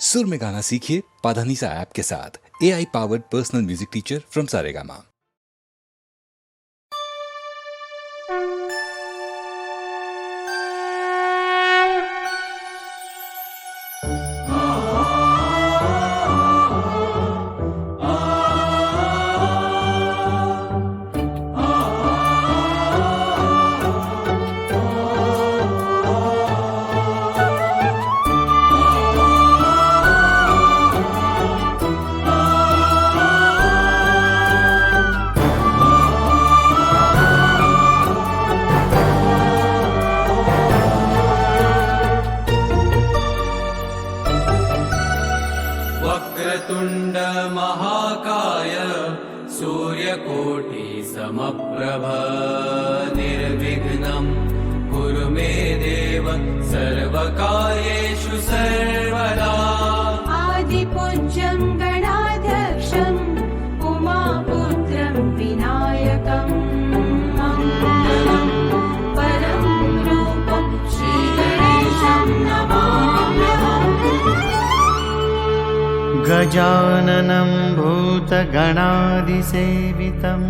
सुर में गाना सीखिए पाधानीसा ऐप के साथ। AI powered personal music teacher from Saregama. वक्रतुण्ड महाकाय सूर्यकोटि समप्रभ निर्विघ्नं कुरु मे देव सर्वकार्येषु सर्वदा। आदिपूज्यं गणाध्यक्षम् उमापुत्रं विनायकं मङ्गलं परं रूपं श्रीगणेशं नमाम्यहम्। गजाननं भूतगणादिसेवितं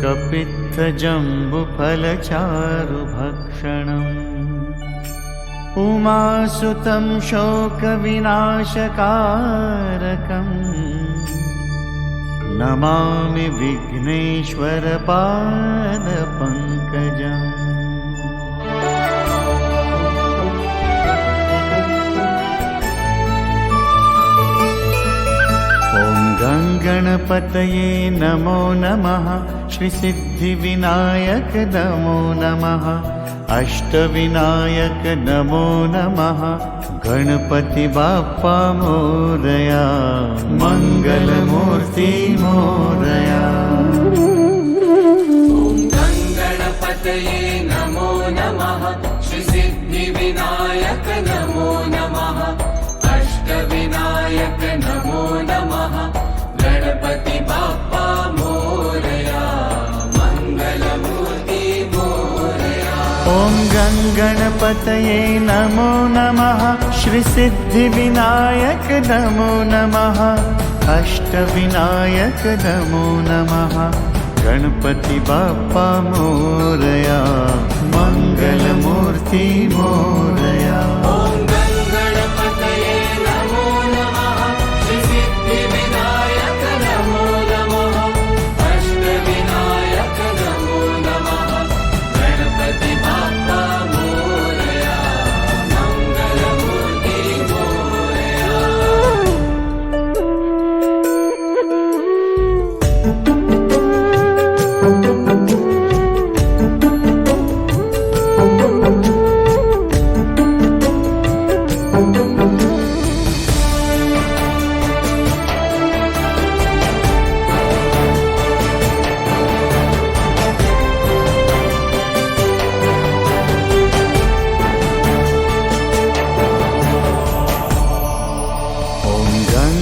कपित्थजम्बुफलचारुभक्षणम् उमासुतं शोकविनाशकारकम् नमामि विघ्नेश्वरपादपङ्कजम्। गणपतये नमो नमः। श्रीसिद्धिविनायक नमो नमः। अष्टविनायक नमो नमः। गणपति बाप्पा मोरया, मंगलमूर्ति मोरया। ॐ गणपतये नमो नमः। श्रीसिद्धिविनायक नमो नमः। अष्टविनायक नमो नमः। गणपति बाप्पा मोरया, मंगलमूर्ति मोरया। ॐ गणपतये नमो नमः। श्रीसिद्धिविनायक नमो नमः। अष्टविनायक नमो नमः। गणपति बाप्पा मोरया, मंगलमूर्ति मोरया।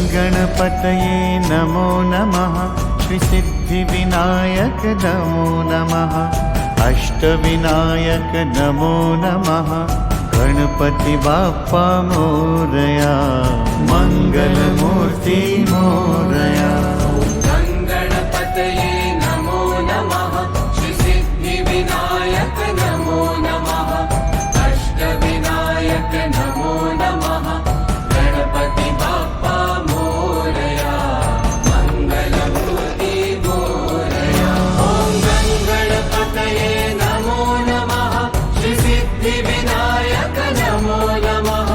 गणपतये नमो नमः। श्रीसिद्धिविनायक नमो नमः। अष्टविनायक नमो नमः। गणपति बाप्पा मोरया, मंगलमूर्ति मोरया। गणपतये नमो नमः। श्रीसिद्धिविनायक नमो नमः। अष्टविनायक नमो नमः। गणपति बाप्पा मोरया, मंगलमूर्ति मोरया। ॐ गणपतये नमो नमः। श्रीसिद्धिविनायक नमो नमः।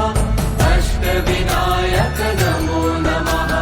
अष्टविनायक नमो नमः।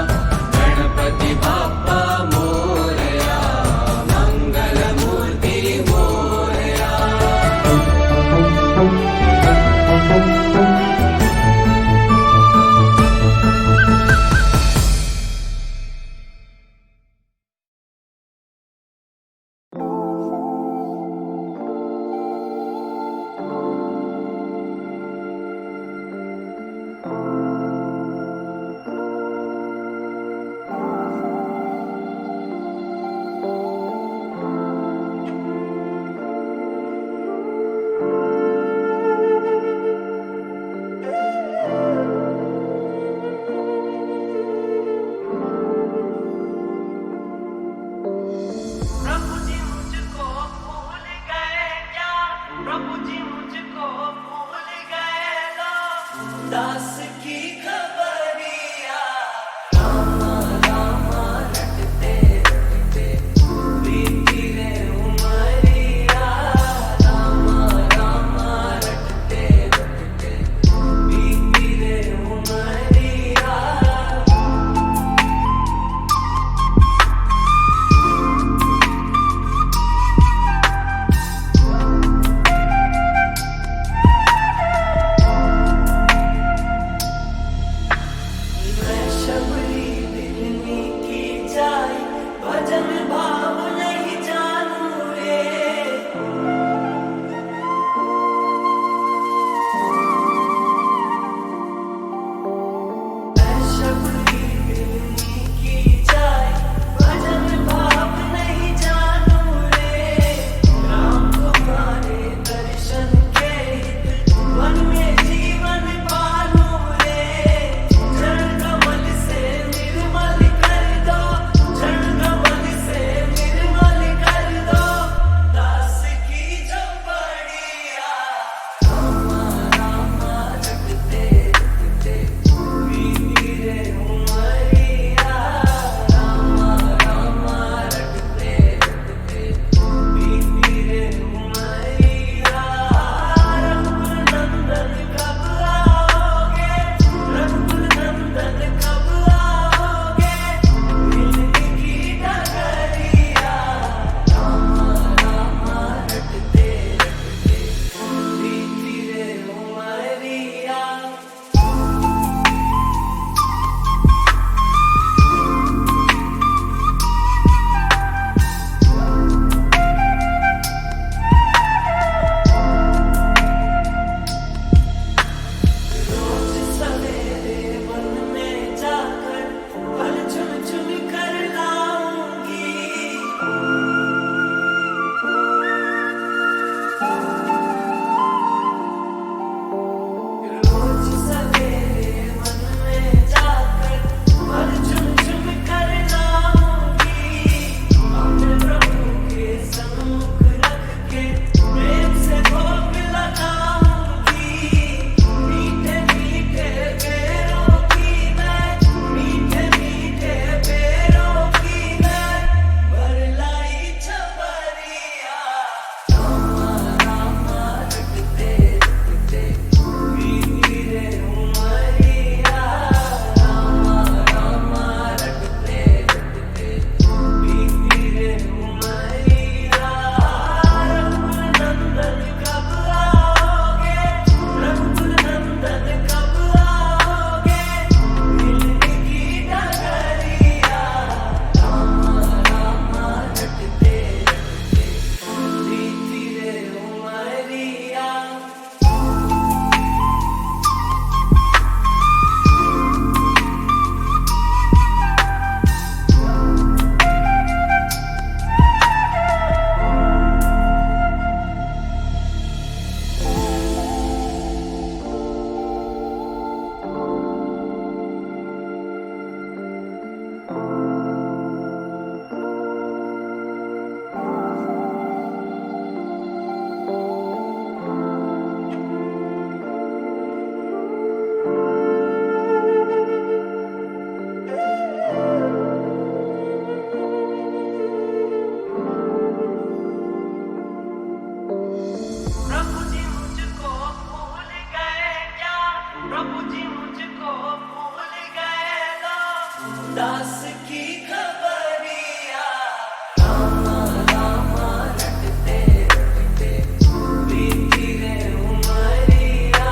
मुझको भूल गए लो दास की खबरिया रामा रामा रटते रटते बीती रे उमरिया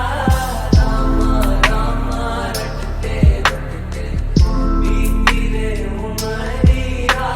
रामा रामा रटते रटते बीती रे उमरिया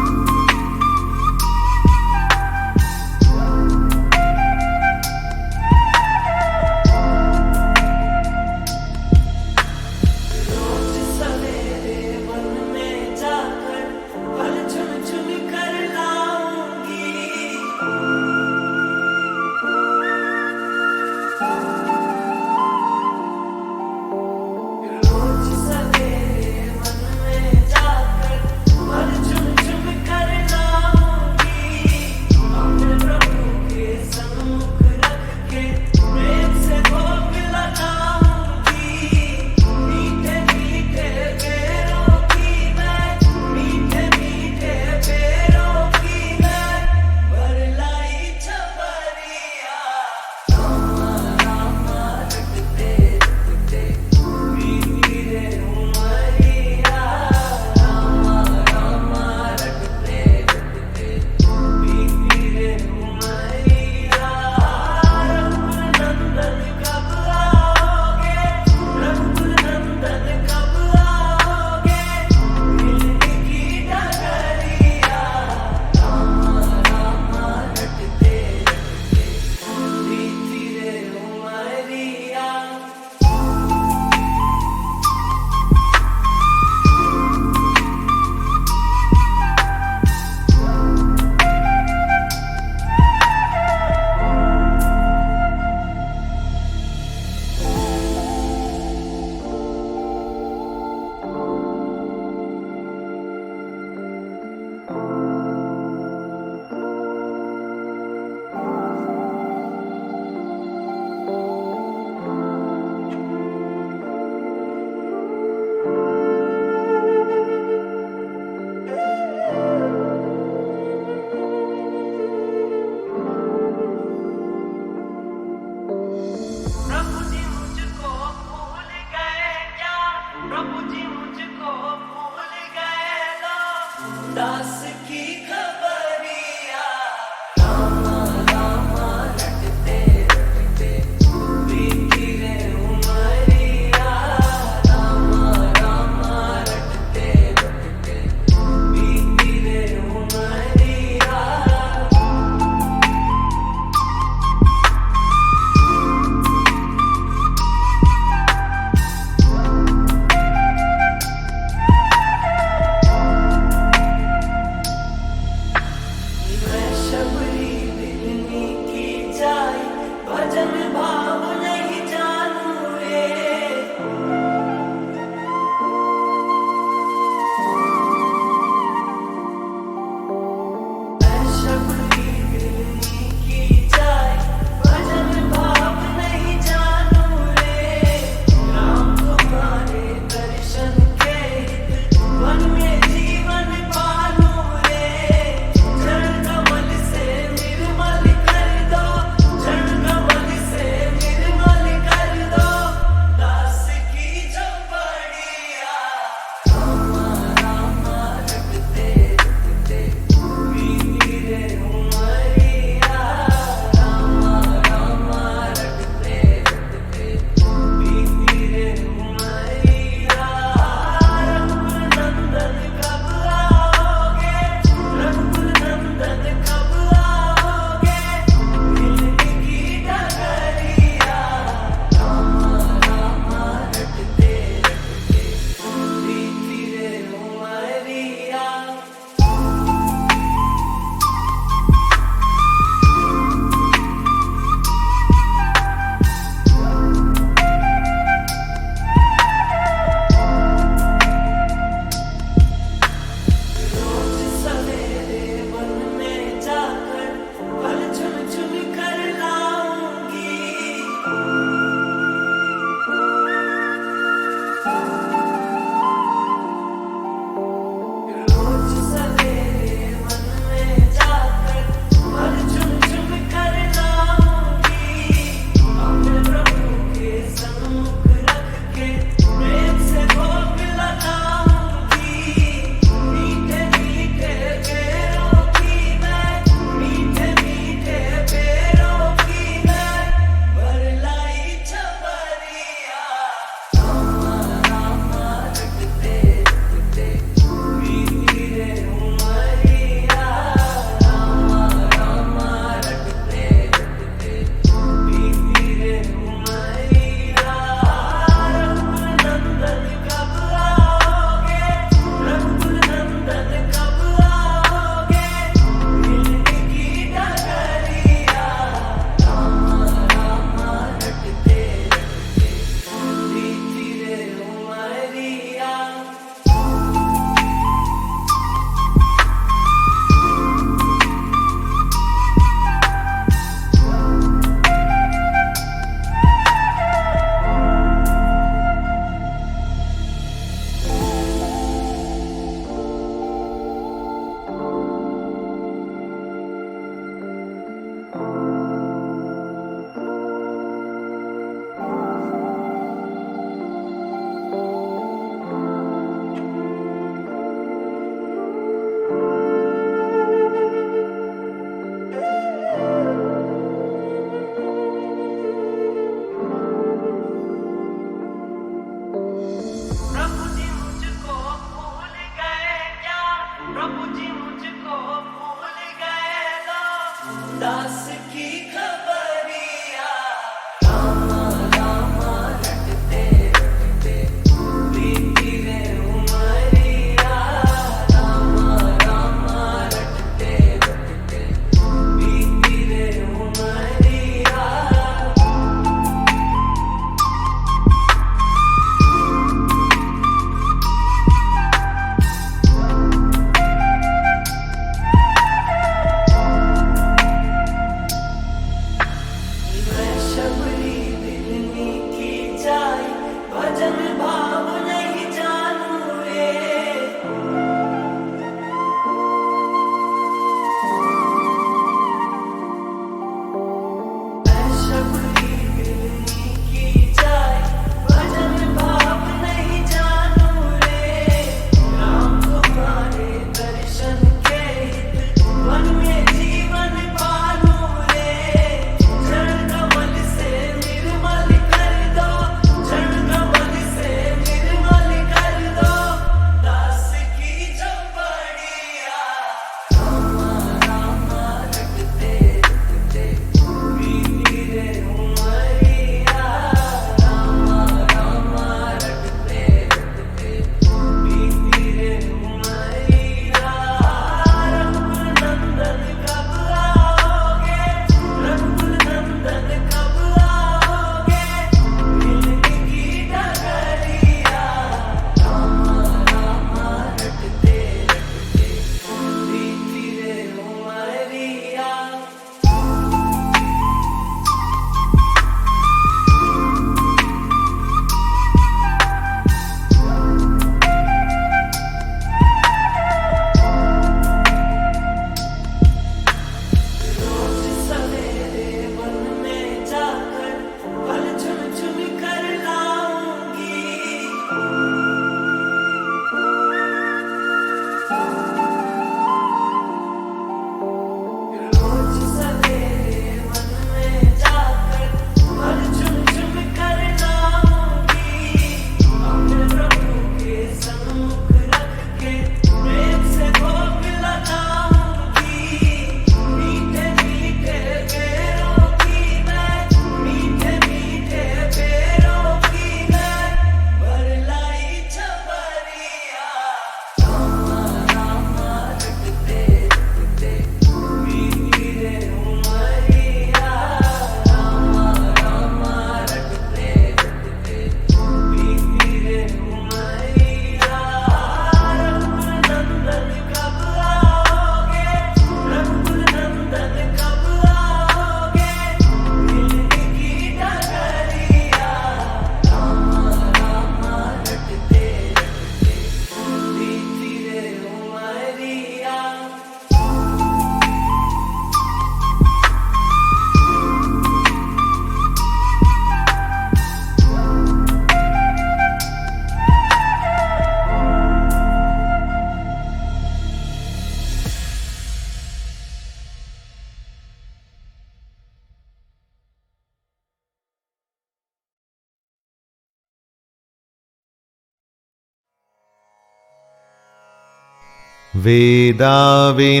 वेदाविनाशिनं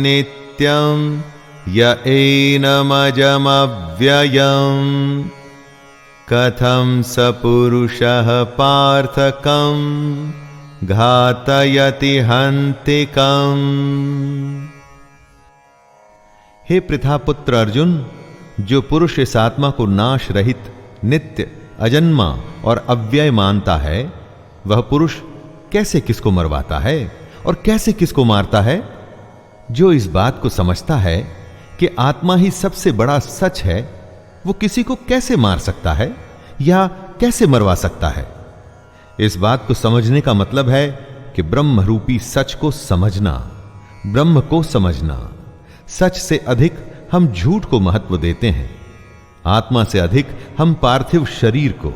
नित्यं य एनमजमव्ययम् कथं स पुरुषः पार्थकं घातयति हन्तिकम्। हे पृथापुत्र अर्जुन, जो पुरुष इस आत्मा को नाश रहित, नित्य, अजन्मा और अव्यय मानता है, वह पुरुष कैसे किसको मरवाता है और कैसे किसको मारता है? जो इस बात को समझता है कि आत्मा ही सबसे बड़ा सच है, वो किसी को कैसे मार सकता है या कैसे मरवा सकता है? इस बात को समझने का मतलब है कि ब्रह्म रूपी सच को समझना, ब्रह्म को समझना। सच से अधिक हम झूठ को महत्व देते हैं, आत्मा से अधिक हम पार्थिव शरीर को।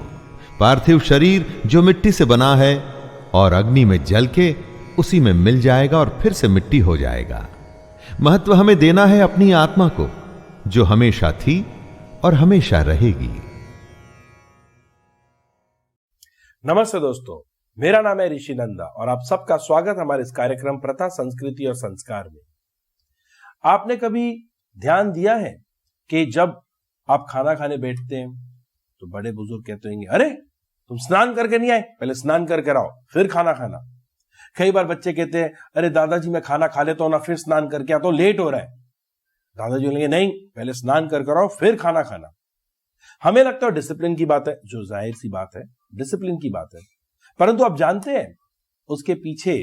पार्थिव शरीर जो मिट्टी से बना है और अग्नि में जल के उसी में मिल जाएगा और फिर से मिट्टी हो जाएगा। महत्व हमें देना है अपनी आत्मा को, जो हमेशा थी और हमेशा रहेगी। नमस्ते दोस्तों, मेरा नाम है ऋषि नंदा और आप सबका स्वागत हमारे इस कार्यक्रम प्रथा, संस्कृति और संस्कार में। आपने कभी ध्यान दिया है कि जब आप खाना खाने बैठते हैं तो बड़े बुजुर्ग कहते होंगे, अरे तुम स्नान करके नहीं आए, पहले स्नान करके आओ फिर खाना खाना। कई बार बच्चे कहते हैं, अरे दादाजी मैं खाना खा लेता हूं ना, फिर स्नान करके आता हूं, लेट हो रहा है। दादाजी बोलेंगे, नहीं पहले स्नान करके आओ फिर खाना खाना। हमें लगता है डिसिप्लिन की बात है, जो जाहिर सी बात है, डिसिप्लिन की बात है, परंतु आप जानते हैं उसके पीछे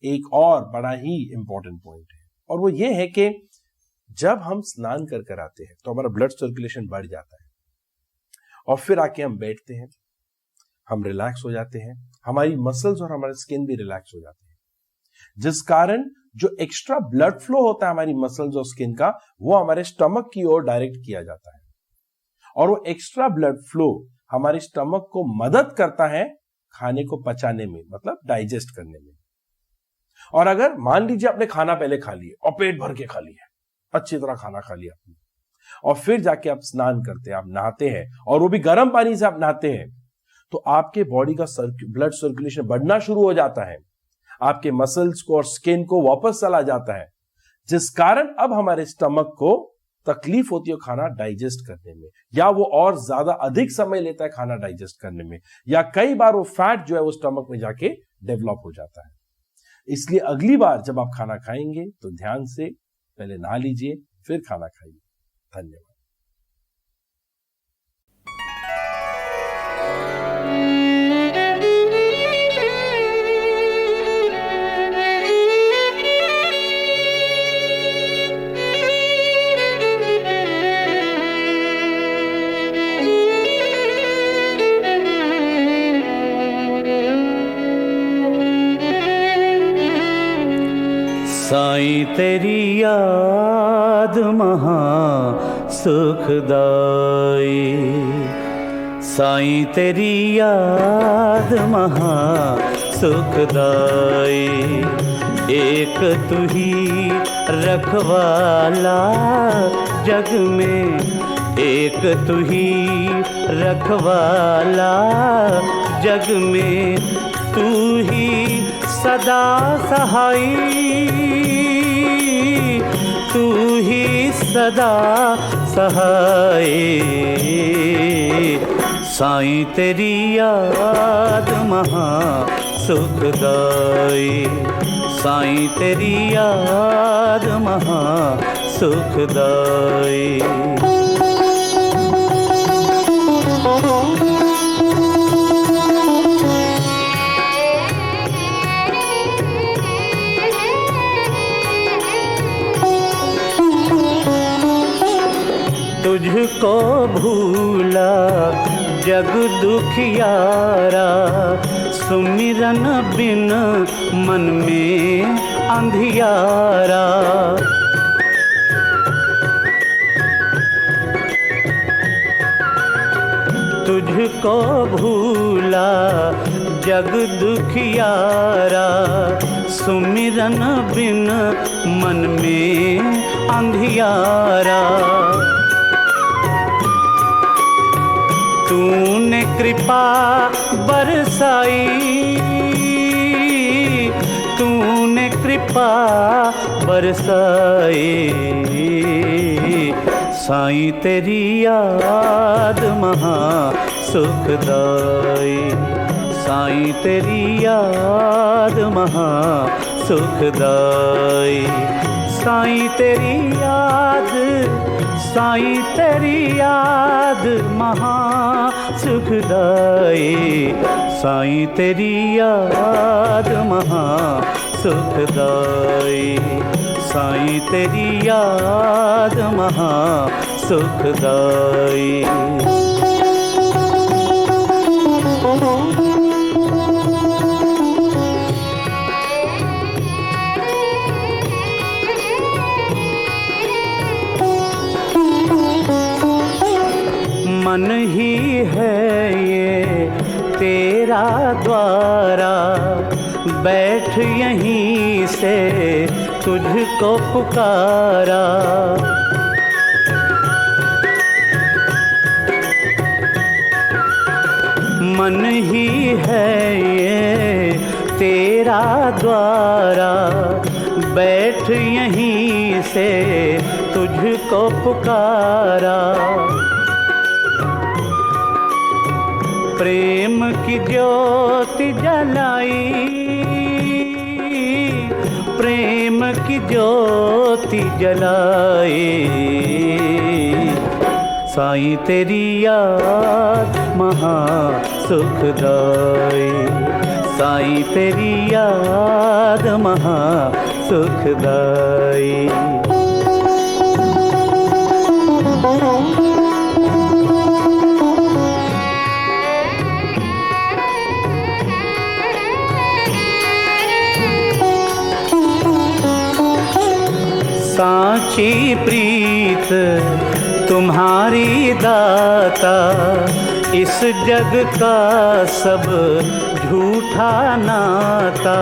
एक और बड़ा ही इंपॉर्टेंट पॉइंट है, और वो ये है कि जब हम स्नान कर आते हैं तो हमारा ब्लड सर्कुलेशन बढ़ जाता है और फिर आके हम बैठते हैं, हम रिलैक्स हो जाते हैं, हमारी मसल्स और हमारे स्किन भी रिलैक्स हो जाते हैं, जिस कारण जो एक्स्ट्रा ब्लड फ्लो होता है हमारी मसल्स और स्किन का, वो हमारे स्टमक की ओर डायरेक्ट किया जाता है और वो एक्स्ट्रा ब्लड फ्लो हमारे स्टमक को मदद करता है खाने को पचाने में, मतलब डाइजेस्ट करने में। और अगर मान लीजिए आपने खाना पहले खा लिया और पेट भर के खा लिया, अच्छी तरह खाना खा लिया आपने, और फिर जाके आप स्नान करते हैं, आप नहाते हैं, और वो भी गर्म पानी से आप नहाते हैं, तो आपके बॉडी का ब्लड सर्कुलेशन बढ़ना शुरू हो जाता है, आपके मसल्स को और स्किन को वापस चला जाता है, जिस कारण अब हमारे स्टमक को तकलीफ होती है खाना डाइजेस्ट करने में, या वो और ज्यादा अधिक समय लेता है खाना डाइजेस्ट करने में, या कई बार वो फैट जो है वो स्टमक में जाके डेवलप हो जाता है। इसलिए अगली बार जब आप खाना खाएंगे तो ध्यान से पहले नहा लीजिए फिर खाना खाइए। धन्यवाद। साईं तेरी याद महा सुखदाई, साईं तेरी याद महा सुखदाई, एक तू ही रखवाला जग में, एक तू ही रखवाला जग में, तू ही सदा सहाई, तू ही सदा सहाय। साईं तेरी याद महा सुखदाई, साईं तेरी याद महा सुखदाई। तुझको भूला जग दुखियारा, सुमिरन बिन मन में अंधियारा। तुझको भूला जग दुखियारा, सुमिरन बिन मन में अंधियारा। तूने कृपा बरसाई, तू कृपा बरसाए। साईं तेरी याद महा सुखदाई, साईं तेरी याद महा सुखदाई। साईं तेरी याद, साईं तेरी याद महा सुखदाई। साईं तेरी याद महा सुखदाई, साईं तेरी याद महा सुखदाई। मन ही है ये तेरा द्वारा, बैठ यहीं से तुझको पुकारा। मन ही है ये तेरा द्वारा, बैठ यहीं से तुझको पुकारा। प्रेम की ज्योति जलाई, प्रेम की ज्योति जलाई। साईं तेरी याद महा सुखदाई, साईं तेरी याद महा सुखदाई। सांची प्रीत तुम्हारी दाता, इस जग का सब झूठा नाता।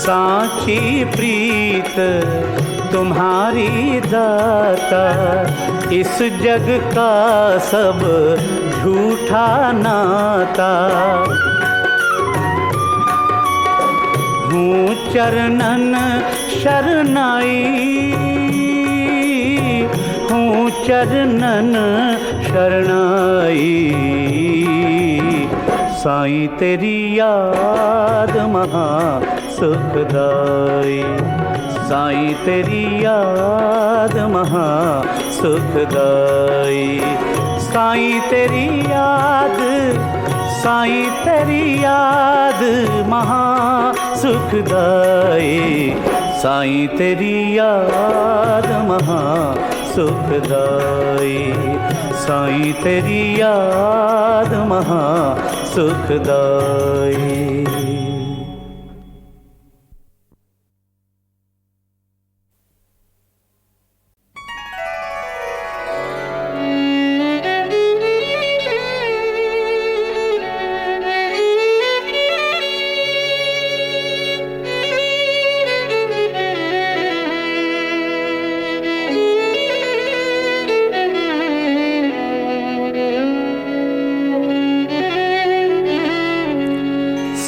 सांची प्रीत तुम्हारी दाता, इस जग का सब झूठा नाता। हूँ चरणन शरणाई, हूँ चरणन शरणाई। साईं तेरी याद महा सुखदाई, साईं तेरी याद महा सुखदाई। साईं तेरी याद, साईं तेरी याद महा सुखदाई। साईं तेरी याद महा सुखदाई, साईं तेरी याद महा सुखदाई।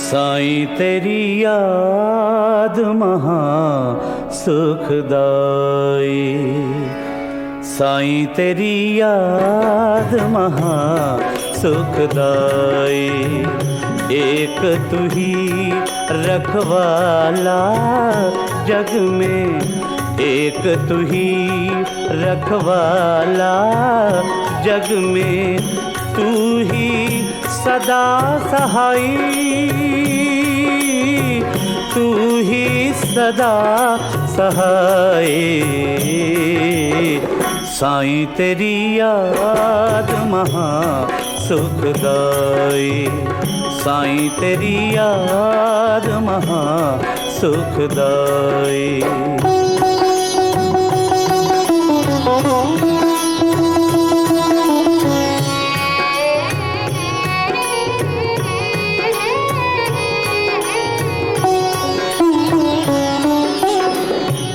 साईं तेरी याद महा सुखदाई, साईं तेरी याद महा सुखदाई। एक तू ही रखवाला जग में, एक तू ही रखवाला जग में। तू ही सदा सहाई, तू ही सदा सहाय। साईं तेरी याद महा सुखदाई, साईं तेरी याद महा सुखदाई।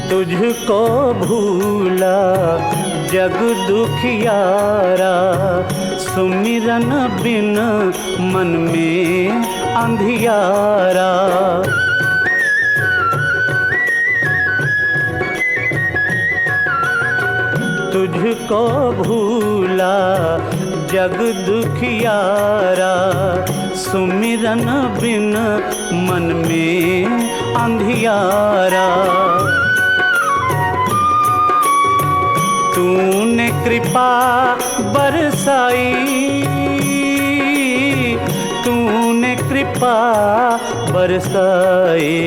तुझको भूला जग दुखियारा, सुमिरन बिन मन में अंधियारा। तुझको भूला जग दुखियारा, सुमिरन बिन मन में अंधियारा। तूने कृपा बरसाई, तूने कृपा बरसाई,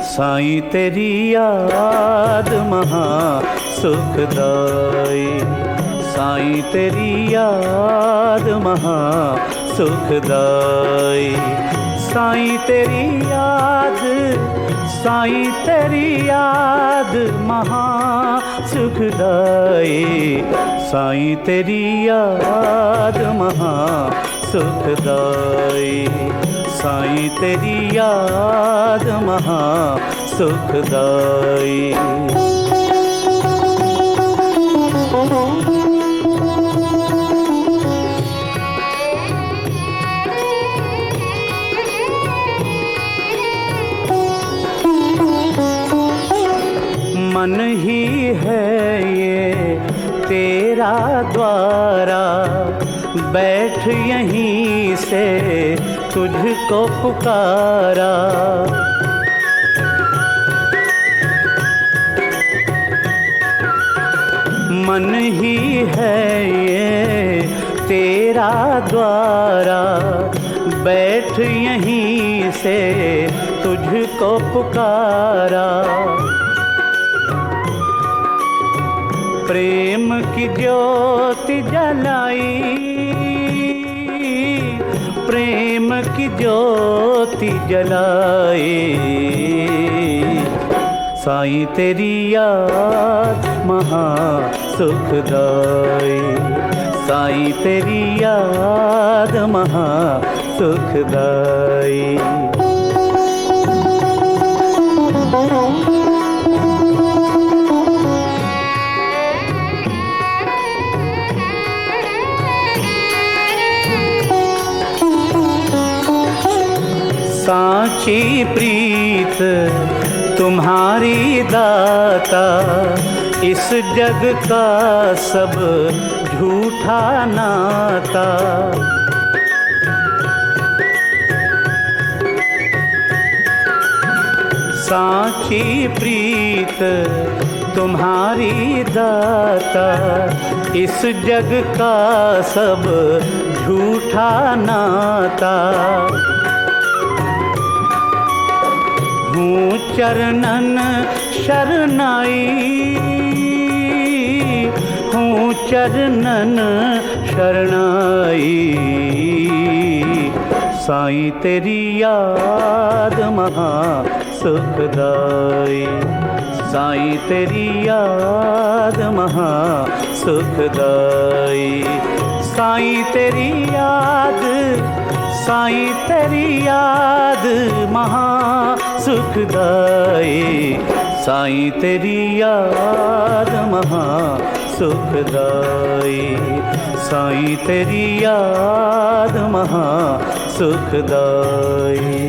साईं तेरी याद महा सुखदाई, साईं तेरी याद महा सुखदाई। साईं तेरी याद, साईं तेरी याद महा सुखदाई, साईं तेरी याद महा सुखदाई, साईं तेरी याद महा सुखदाई। मन ही है ये तेरा द्वारा, बैठ यहीं से तुझको पुकारा। मन ही है ये तेरा द्वारा, बैठ यहीं से तुझको पुकारा। प्रेम की ज्योति जलाई, प्रेम की ज्योति जलाई, साईं तेरी याद महा सुखदाई, साईं तेरी याद महा सुखदाई। साची प्रीत तुम्हारी दाता, इस जग का सब झूठा नाता। साची प्रीत तुम्हारी दाता, इस जग का सब झूठा नाता। हूँ चरणन शरनाई, हूँ चरणन शरनाई, साईं तेरी याद महा सुखदाई, साईं तेरी याद महा सुखदाई। साईं तेरी याद, साईं तेरी याद महा सुखदाई, साईं तेरी याद महा सुखदाई, साईं तेरी याद महा सुखदाई।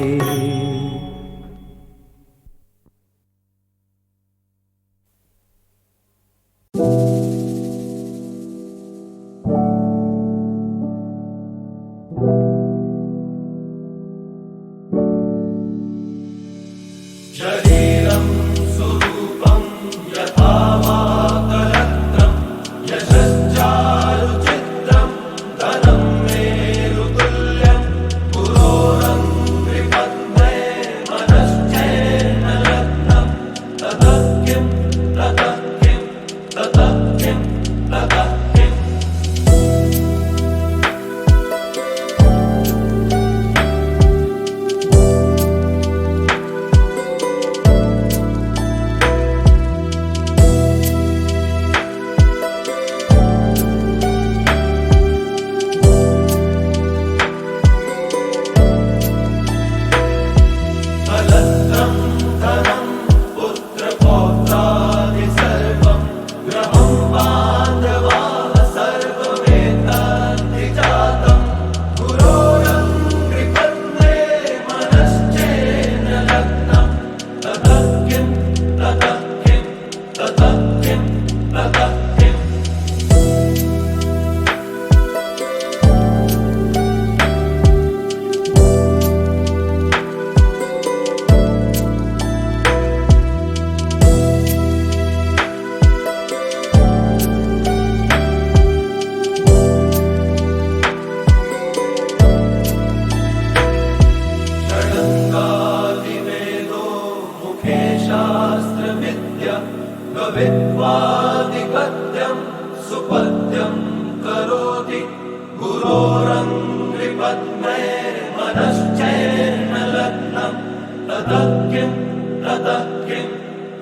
शास्त्रविद्या गवित्वादिपद्यं सुपद्यं करोति गुरोरङ्घ्रिपद्मे मनश्चैर्न लग्नं ततः किं ततः किं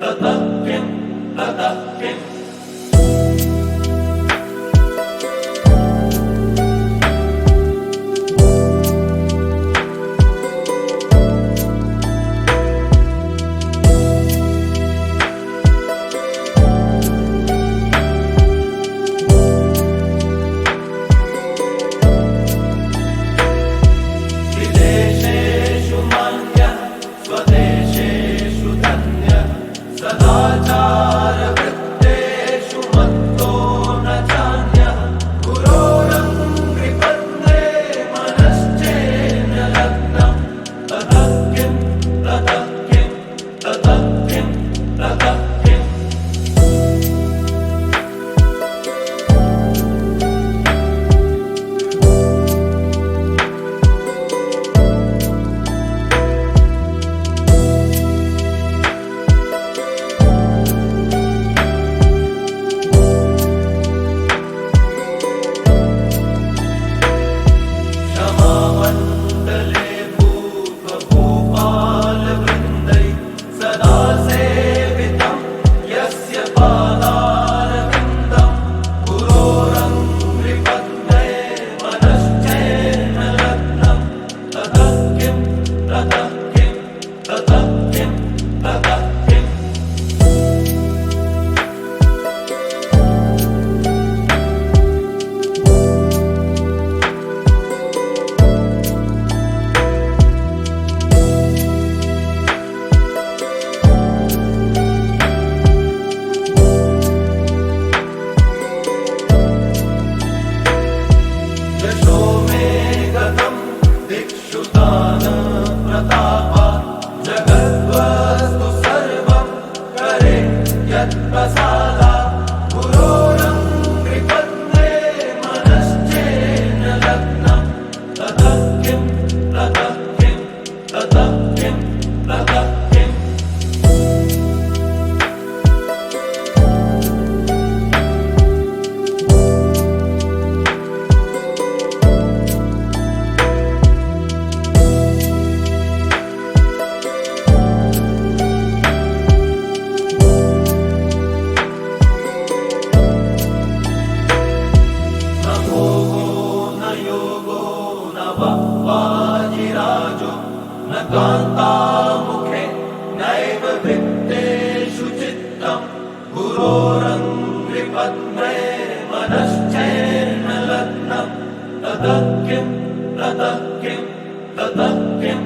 ततः किं ततः किम् विदेशेषु मान्यः स्वदेशेषु धन्यः सदाचारवृत्तेषु मत्तो न चान्यः गुरोरङ्घ्रिपद्मे मनश्चैर्न लग्नं ततः किं ततः किं ततः किं ततः किम् क्षमामण्डले भूपालवृन्दै सदा सेवितं यस्य पादारविन्दं गुरोरङ्घ्रिपद्मे मनश्चैर्न लग्नं ततः किं ततः किं ततः किं ततः किम् यशो मे गतं दिक्षु दानप्रतापा जगद्वस्तु सर्वं करे यत्प्रसादा गुरोरङ्घ्रिपद्मे मनश्चैर्न लग्नं ततः किं ततः किं ततः किं ततः किम् न भोगो न योगो न वाजिराजो न कान्तामुखे नैव वृत्तेषु चित्तं गुरोरङ्घ्रिपद्मे मनश्चैर्न लग्नं ततः किं ततः किं ततः किं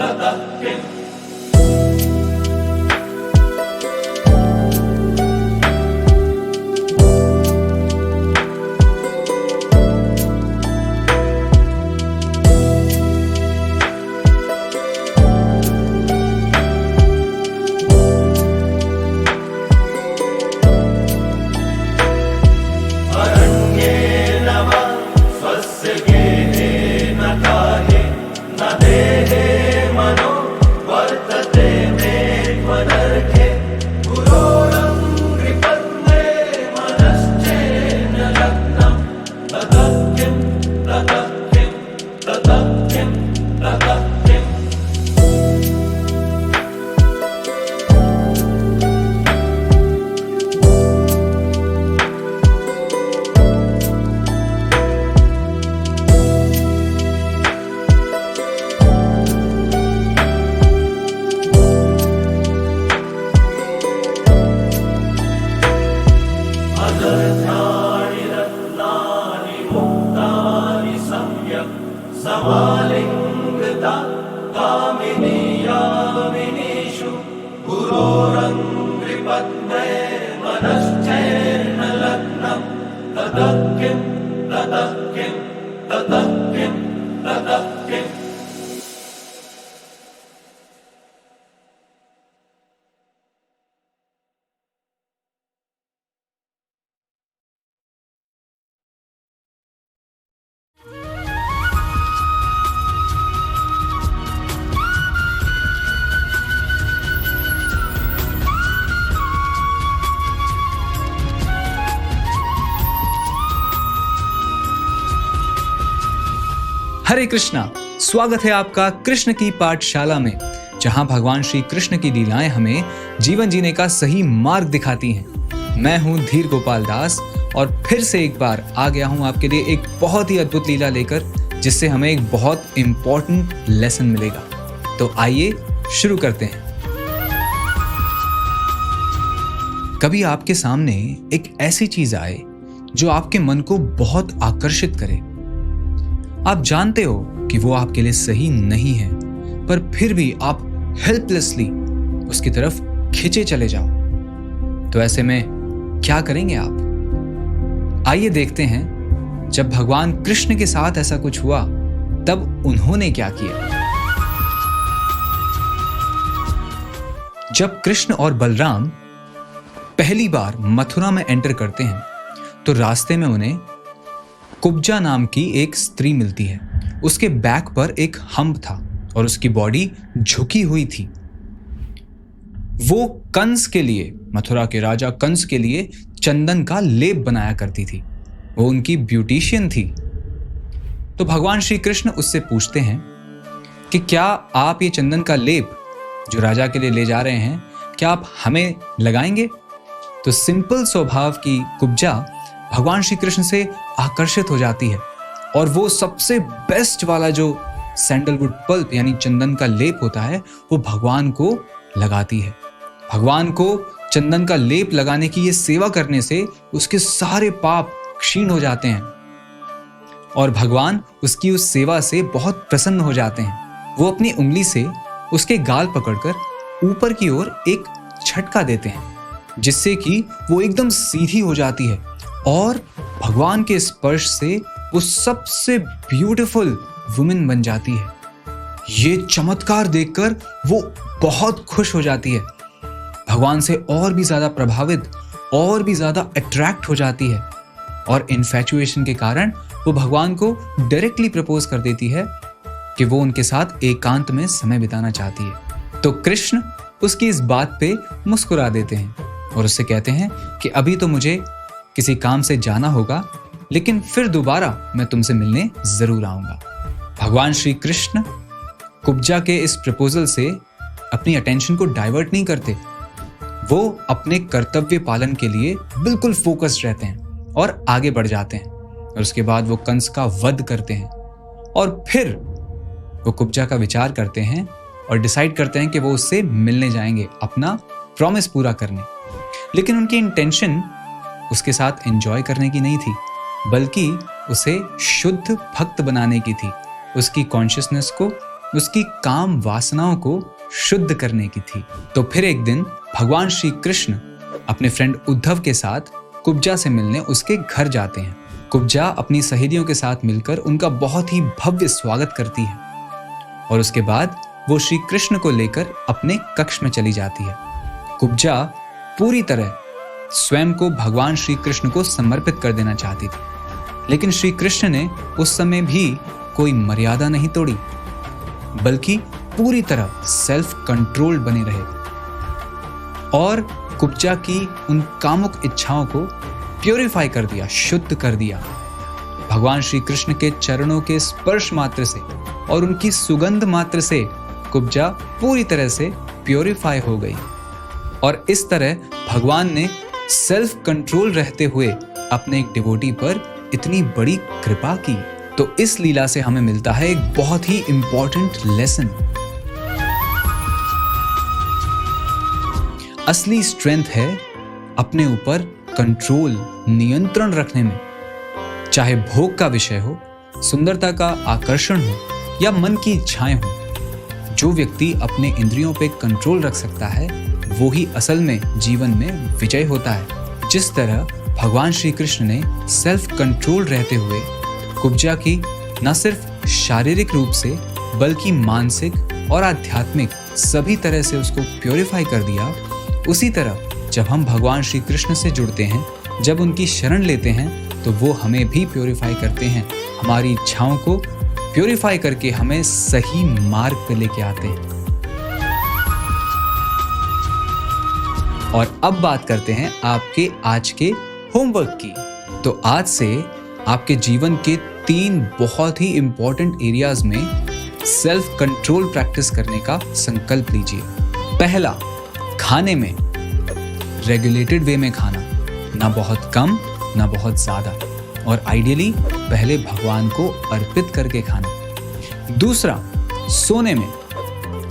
ततः किम् अरण्येन वा स्वस्य गेहेन काहे न देहे मनो वर्तते मे त्वनर्घे गुरोरङ्घ्रिपद्मे मनश्चैर्न लग्नं ततः किं ततः किं ततः किं ततः किम् अदर्थानि रत्नानि मुक्तानि सम्यक् समालिङ्गिता कामिनी यामिनीषु गुरोरङ्घ्रिपद्मे मनश्चैर्न लग्नं ततः किं ततः किं ततः किं ततः किम् हरे कृष्णा। स्वागत है आपका कृष्ण की पाठशाला में, जहां भगवान श्री कृष्ण की लीलाएं हमें जीवन जीने का सही मार्ग दिखाती हैं। मैं हूं धीर गोपाल दास और फिर से एक बार आ गया हूं आपके लिए एक बहुत ही अद्भुत लीला लेकर, जिससे हमें एक बहुत इंपॉर्टेंट लेसन मिलेगा। तो आइए शुरू करते हैं। कभी आपके सामने एक ऐसी चीज आए जो आपके मन को बहुत आकर्षित करे। आप जानते हो कि वो आपके लिए सही नहीं है, पर फिर भी आप हेल्पलेसली उसकी तरफ खींचे चले जाओ। तो ऐसे में क्या करेंगे आप? आइए देखते हैं, जब भगवान कृष्ण के साथ ऐसा कुछ हुआ तब उन्होंने क्या किया। जब कृष्ण और बलराम पहली बार मथुरा में एंटर करते हैं तो रास्ते में उन्हें कुब्जा नाम की एक स्त्री मिलती है। उसके बैक पर एक हम्प था और उसकी बॉडी झुकी हुई थी। वो कंस के लिए, मथुरा के राजा कंस के लिए चंदन का लेप बनाया करती थी। वो उनकी ब्यूटिशियन थी। तो भगवान श्री कृष्ण उससे पूछते हैं कि क्या आप ये चंदन का लेप जो राजा के लिए ले जा रहे हैं, क्या आप हमें लगाएंगे? तो सिंपल स्वभाव की कुब्जा भगवान श्री कृष्ण से आकर्षित हो जाती है और वो सबसे बेस्ट वाला जो सैंडलवुड पल्प यानी चंदन का लेप होता है वो भगवान को लगाती है। भगवान को चंदन का लेप लगाने की ये सेवा करने से उसके सारे पाप क्षीण हो जाते हैं और भगवान उसकी उस सेवा से बहुत प्रसन्न हो जाते हैं। वो अपनी उंगली से उसके गाल पकड़कर ऊपर की ओर एक झटका देते हैं, जिससे कि वो एकदम सीधी हो जाती है और भगवान के स्पर्श से वो सबसे ब्यूटीफुल वुमेन बन जाती है। ये चमत्कार देखकर वो बहुत खुश हो जाती है, भगवान से और भी ज्यादा प्रभावित, और भी ज्यादा अट्रैक्ट हो जाती है और इन्फैचुएशन के कारण वो भगवान को डायरेक्टली प्रपोज कर देती है कि वो उनके साथ एकांत में समय बिताना चाहती है। तो कृष्ण उसकी इस बात पे मुस्कुरा देते हैं और उससे कहते हैं कि अभी तो मुझे किसी काम से जाना होगा, लेकिन फिर दोबारा मैं तुमसे मिलने जरूर आऊंगा। भगवान श्री कृष्ण कुब्जा के इस प्रपोजल से अपनी अटेंशन को डाइवर्ट नहीं करते। वो अपने कर्तव्य पालन के लिए बिल्कुल फोकस्ड रहते हैं और आगे बढ़ जाते हैं और उसके बाद वो कंस का वध करते हैं और फिर वो कुब्जा का विचार करते हैं और डिसाइड करते हैं कि वो उससे मिलने जाएंगे अपना प्रॉमिस पूरा करने। लेकिन उनकी इंटेंशन उसके साथ एंजॉय करने की नहीं थी, बल्कि उसे शुद्ध भक्त बनाने की थी। उसकी कॉन्शियसनेस को, उसकी काम वासनाओं को शुद्ध करने की थी। तो फिर एक दिन भगवान श्री कृष्ण अपने फ्रेंड उद्धव के साथ कुब्जा से मिलने उसके घर जाते हैं। कुब्जा अपनी सहेलियों के साथ मिलकर उनका बहुत ही भव्य स्वागत करती है और उसके बाद वो श्री कृष्ण को लेकर अपने कक्ष में चली जाती है। कुब्जा पूरी तरह स्वयं को भगवान श्री कृष्ण को समर्पित कर देना चाहती थी, लेकिन श्री कृष्ण ने उस समय भी कोई मर्यादा नहीं तोड़ी, बल्कि पूरी तरह सेल्फ कंट्रोल्ड बने रहे और कुब्जा की उन कामुक इच्छाओं को प्योरीफाई कर दिया, शुद्ध कर दिया। भगवान श्री कृष्ण के चरणों के स्पर्श मात्र से और उनकी सुगंध मात्र से कुब्जा पूरी तरह से प्योरीफाई हो गई और इस तरह भगवान ने सेल्फ कंट्रोल रहते हुए अपने एक डिवोटी पर इतनी बड़ी कृपा की। तो इस लीला से हमें मिलता है एक बहुत ही इंपॉर्टेंट लेसन। असली स्ट्रेंथ है अपने ऊपर कंट्रोल, नियंत्रण रखने में। चाहे भोग का विषय हो, सुंदरता का आकर्षण हो या मन की इच्छाएं हो, जो व्यक्ति अपने इंद्रियों पे कंट्रोल रख सकता है वो ही असल में जीवन में विजय होता है। जिस तरह भगवान श्री कृष्ण ने सेल्फ कंट्रोल रहते हुए कुब्जा की न सिर्फ शारीरिक रूप से बल्कि मानसिक और आध्यात्मिक सभी तरह से उसको प्योरीफाई कर दिया, उसी तरह जब हम भगवान श्री कृष्ण से जुड़ते हैं, जब उनकी शरण लेते हैं, तो वो हमें भी प्योरीफाई करते हैं, हमारी इच्छाओं को प्योरीफाई करके हमें सही मार्ग पे लेके आते हैं। और अब बात करते हैं आपके आज के होमवर्क की। तो आज से आपके जीवन के 3 बहुत ही इंपॉर्टेंट एरियाज में सेल्फ कंट्रोल प्रैक्टिस करने का संकल्प लीजिए। पहला, खाने में रेगुलेटेड वे में खाना, ना बहुत कम ना बहुत ज्यादा, और आइडियली पहले भगवान को अर्पित करके खाना। दूसरा, सोने में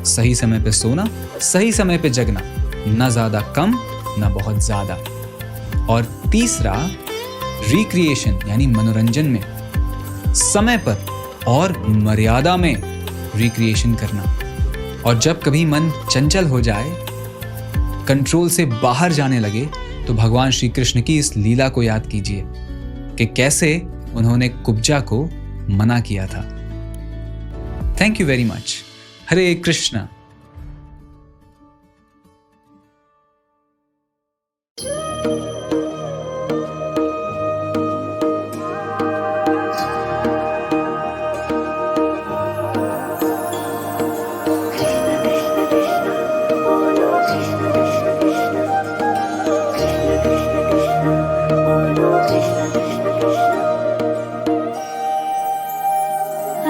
सही समय पे सोना, सही समय पे जगना, ना ज्यादा कम ना बहुत ज्यादा। और तीसरा, रिक्रिएशन यानी मनोरंजन में समय पर और मर्यादा में रिक्रिएशन करना। और जब कभी मन चंचल हो जाए, कंट्रोल से बाहर जाने लगे, तो भगवान श्री कृष्ण की इस लीला को याद कीजिए कि कैसे उन्होंने कुब्जा को मना किया था। Thank you very much. हरे कृष्णा।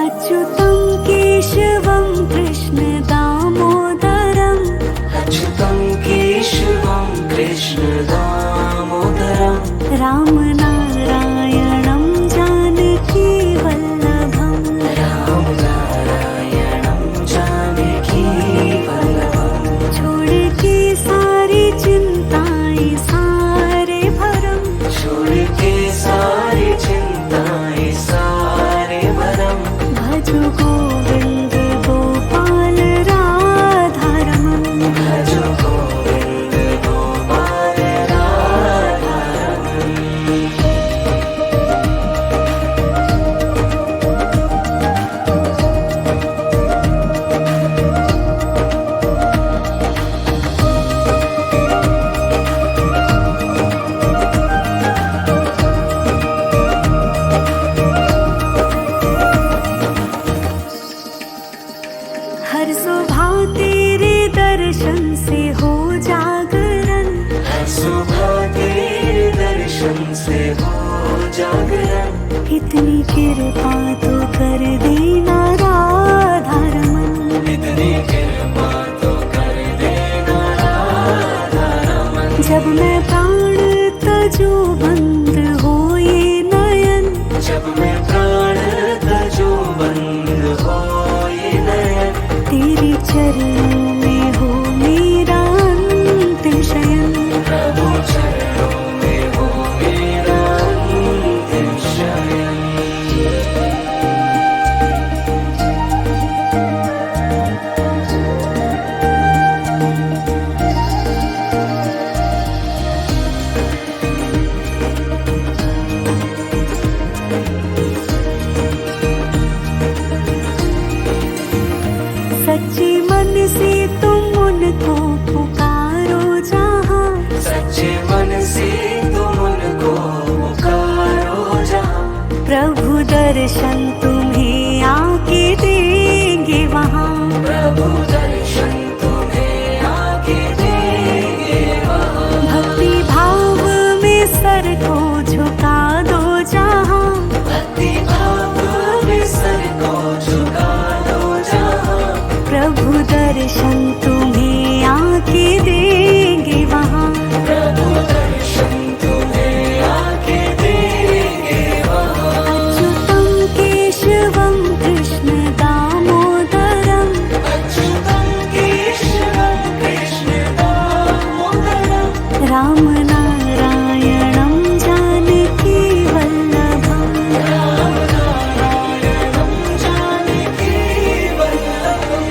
अच्युतं केशवं कृष्ण दामोदरम् अच्युतं केशवं कृष्ण दामोदरं रामनारायणं जानकी वल्लभम् रामनारायणं जानकी वल्लभं छोड़ के सारी चिंताएं सारे भरम छोड़ के सारी चिंताएं सारे भरम भजो गोविंद गोपाल राधारमण भजो गोविंद गोपाल राधारमण। हर सुबह तेरे दर्शन से हो जागरण सुबह तेरे दर्शन से हो जागरण इतनी कृपा तो कर देना राधारमण इतनी कृपा तो कर देना राधारमण। जब मैं प्राण तजो बंद हो ये नयन जब मैं प्राण तजो बंद हो ये नयन तेरे चरणों में हो मेरा अंतिम शयन प्रभु चरणों में हो मेरा अंतिम शयन। सच्चे मन से तुम उनको पुकारो जहाँ सच्चे मन से तुम उनको पुकारो जहाँ प्रभु दर्शन तुम्हें आके देंगे वहाँ प्रभु दर्शन तुम्हें आके देंगे वहाँ। भक्ति भाव में सर को झुका दो जहाँ भक्ति भाव में सर को झुका दो जहाँ प्रभु दर्शन तुम्हें आके देंगे वहाँ प्रभु दर्शन तुम्हें आके देंगे वहाँ। अच्युतं केशवं कृष्ण दामोदरम् अच्युतं केशवं कृष्ण दामोदरं रामनारायणं जानकी वल्लभम् रामनारायणं जानकी वल्लभम्।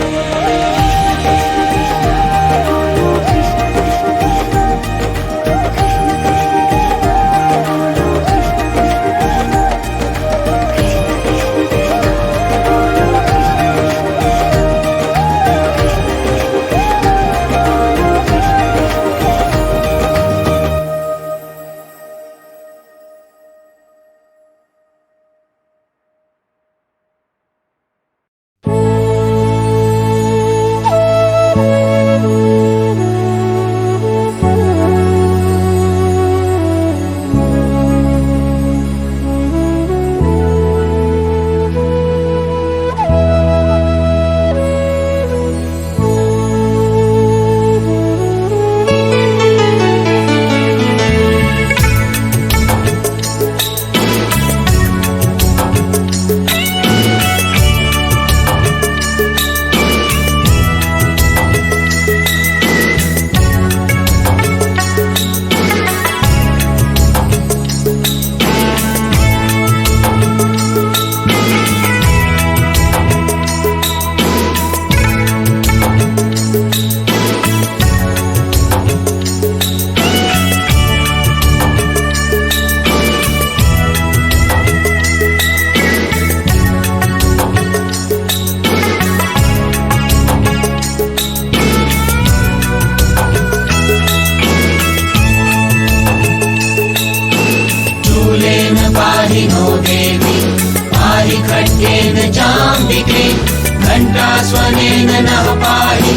पाहि नो देवी पाहि खड्गेन चाम्बिके घण्टास्वनेन नः पाहि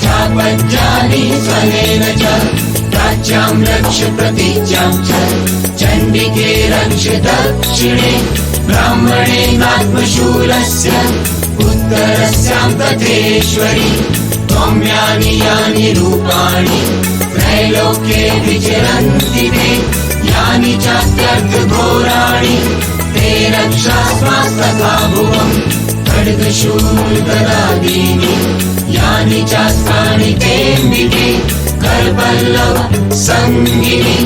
चापज्जानि स्वनेन च प्राच्यां रक्ष प्रतीच्यां च चण्डिके रक्ष दक्षिणे ब्राह्मणेनात्मशूलस्य उत्तरस्यां तथेश्वरि त्वं यानि यानि रूपाणि त्रैलोक्ये विचरन्ति ते यानि चात्यर्थघोराणि ते रक्षास्मास्तथा भुवम् खड्गशूलगदादीनि यानि चास्त्राणि तेऽम्बिके करपल्लव सङ्गिनि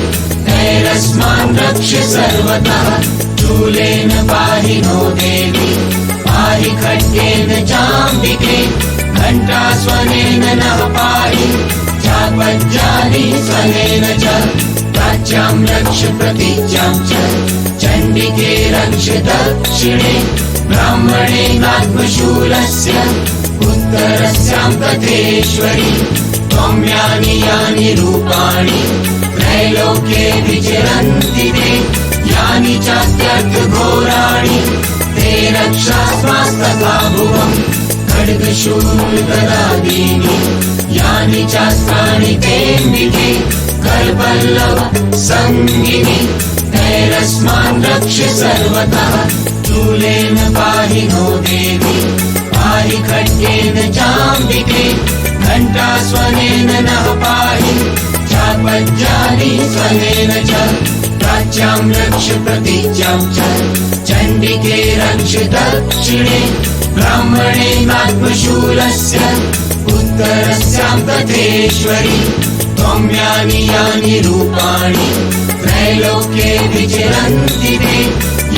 तैरस्मान् रक्ष सर्वतः शूलेन पाहि नो देवी पाहि खड्गेन चाम्बिके घण्टास्वनेन नः पाहि चापज्जानि स्वनेन च प्राच्यां रक्ष प्रतीच्यां च चण्डिके रक्ष दक्षिणे ब्राह्मणेनात्मशूलस्य उत्तरस्यां तथेश्वरि त्वं यानि यानि रूपाणि त्रैलोक्ये विचरन्ति ते यानि चात्यर्थघोराणि ते रक्षास्मास्तथा भुवम् खड्गशूलगदादीनि यानि चास्त्राणि तेऽम्बिके करपल्लव सङ्गिनि तैरस्मान् रक्ष सर्वतः शूलेन पाहि नो देवी पाहि खड्गेन चाम्बिके घण्टास्वनेन नः पाहि चापज्जानि स्वनेन च प्राच्यां रक्ष प्रतीच्यां च चण्डिके रक्ष दक्षिणे ब्राह्मणेनात्मशूलस्य उत्तरस्यां तथेश्वरि त्वं यानि यानि रूपाणि त्रैलोक्ये विचरन्ति ते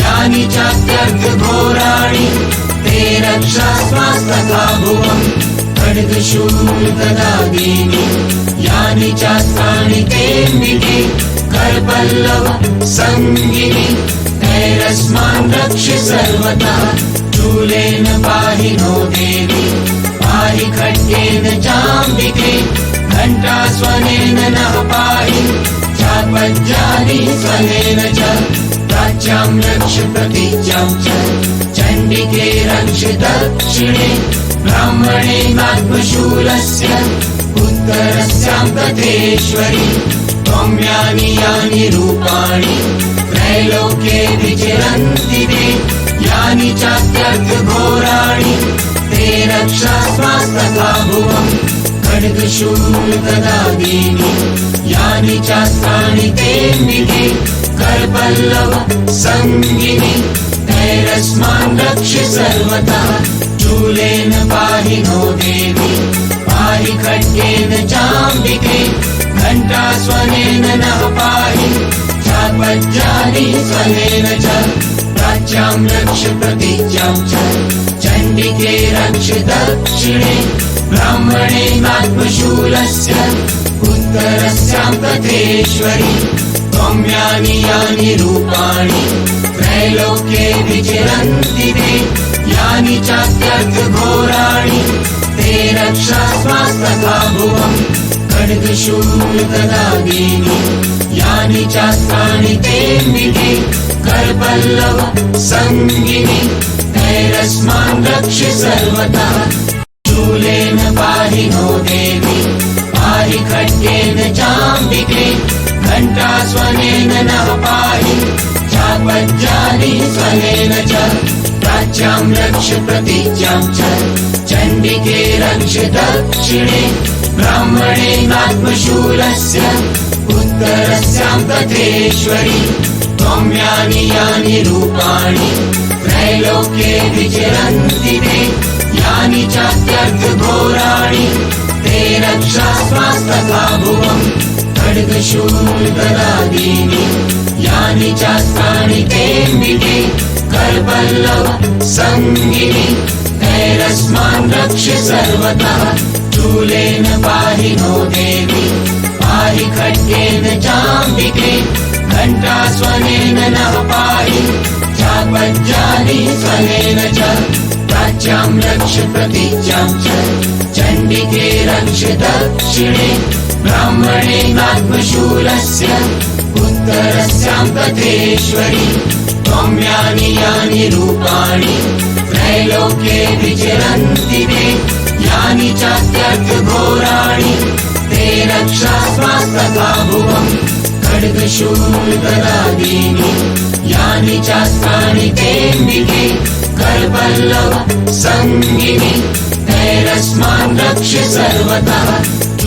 यानि चात्यर्थघोराणि ते रक्षास्मास्तथा भुवम् खड्गशूलगदादीनि यानि चास्त्राणि तेऽम्बिके करपल्लव सङ्गिनि तैरस्मान् रक्ष सर्वतः शूलेन पाहि नो देवी पाहि खड्गेन चाम्बिके घण्टास्वनेन नः पाहि चापज्जानि स्वनेन च प्राच्यां रक्ष प्रतीच्यां च चण्डिके रक्ष दक्षिणे ब्राह्मणेनात्मशूलस्य उत्तरस्यां तथेश्वरि त्वं यानि यानि रूपाणि त्रैलोक्ये विचरन्ति ते यानि चात्यर्थघोराणि ते रक्षास्मास्तथा भुवम् खड्गशूलगदादीनि यानि चास्त्राणि तेऽम्बिके करपल्लव सङ्गिनि तैरस्मान् रक्ष सर्वतः शूलेन पाहि नो देवी पाहि खड्गेन चाम्बिके घण्टास्वनेन नः पाहि चापज्जानि स्वनेन च प्राच्यां रक्ष प्रतीच्यां च चण्डिके रक्ष दक्षिणे ब्राह्मणेनात्मशूलस्य उत्तरस्यां तथेश्वरि त्वं यानि यानि रूपाणि त्रैलोक्ये विचरन्ति ते यानि चात्यर्थघोराणि ते रक्षास्मास्तथा भुवम् खड्गशूलगदादीनि यानि चास्त्राणि तेऽम्बिके करपल्लव सङ्गिनि तैरस्मान् रक्ष सर्वतः शूलेन पाहि नो देवी पाहि खड्गेन चाम्बिके घण्टास्वनेन नः पाहि चापज्जानि स्वनेन च प्राच्यां रक्ष प्रतीच्यां च चण्डिके रक्ष दक्षिणे ब्राह्मणेनात्मशूलस्य उत्तरस्यां तथेश्वरि त्वं यानि यानि रूपाणि त्रैलोक्ये विचरन्ति ते यानि चात्यर्थघोराणि ते रक्षास्मास्तथा भुवम् खड्गशूलगदादीनि यानि चास्त्राणि तेऽम्बिके करपल्लव सङ्गिनि तैरस्मान् रक्ष सर्वतः शूलेन पाहि नो देवी पाहि खड्गेन चाम्बिके घण्टास्वनेन नः पाहि चापज्जानि स्वनेन च प्राच्यां रक्ष प्रतीच्यां च चण्डिके रक्ष दक्षिणे ब्राह्मणेनात्मशूलस्य उत्तरस्यां तथेश्वरि त्वं यानि यानि रूपाणि त्रैलोक्ये विचरन्ति ते यानि चात्यर्थघोराणि ते रक्षास्मास्तथा भुवम् खड्गशूलगदादीनि यानि चास्त्राणि तेऽम्बिके करपल्लव संगिनि तैरस्मान् रक्ष सर्वतः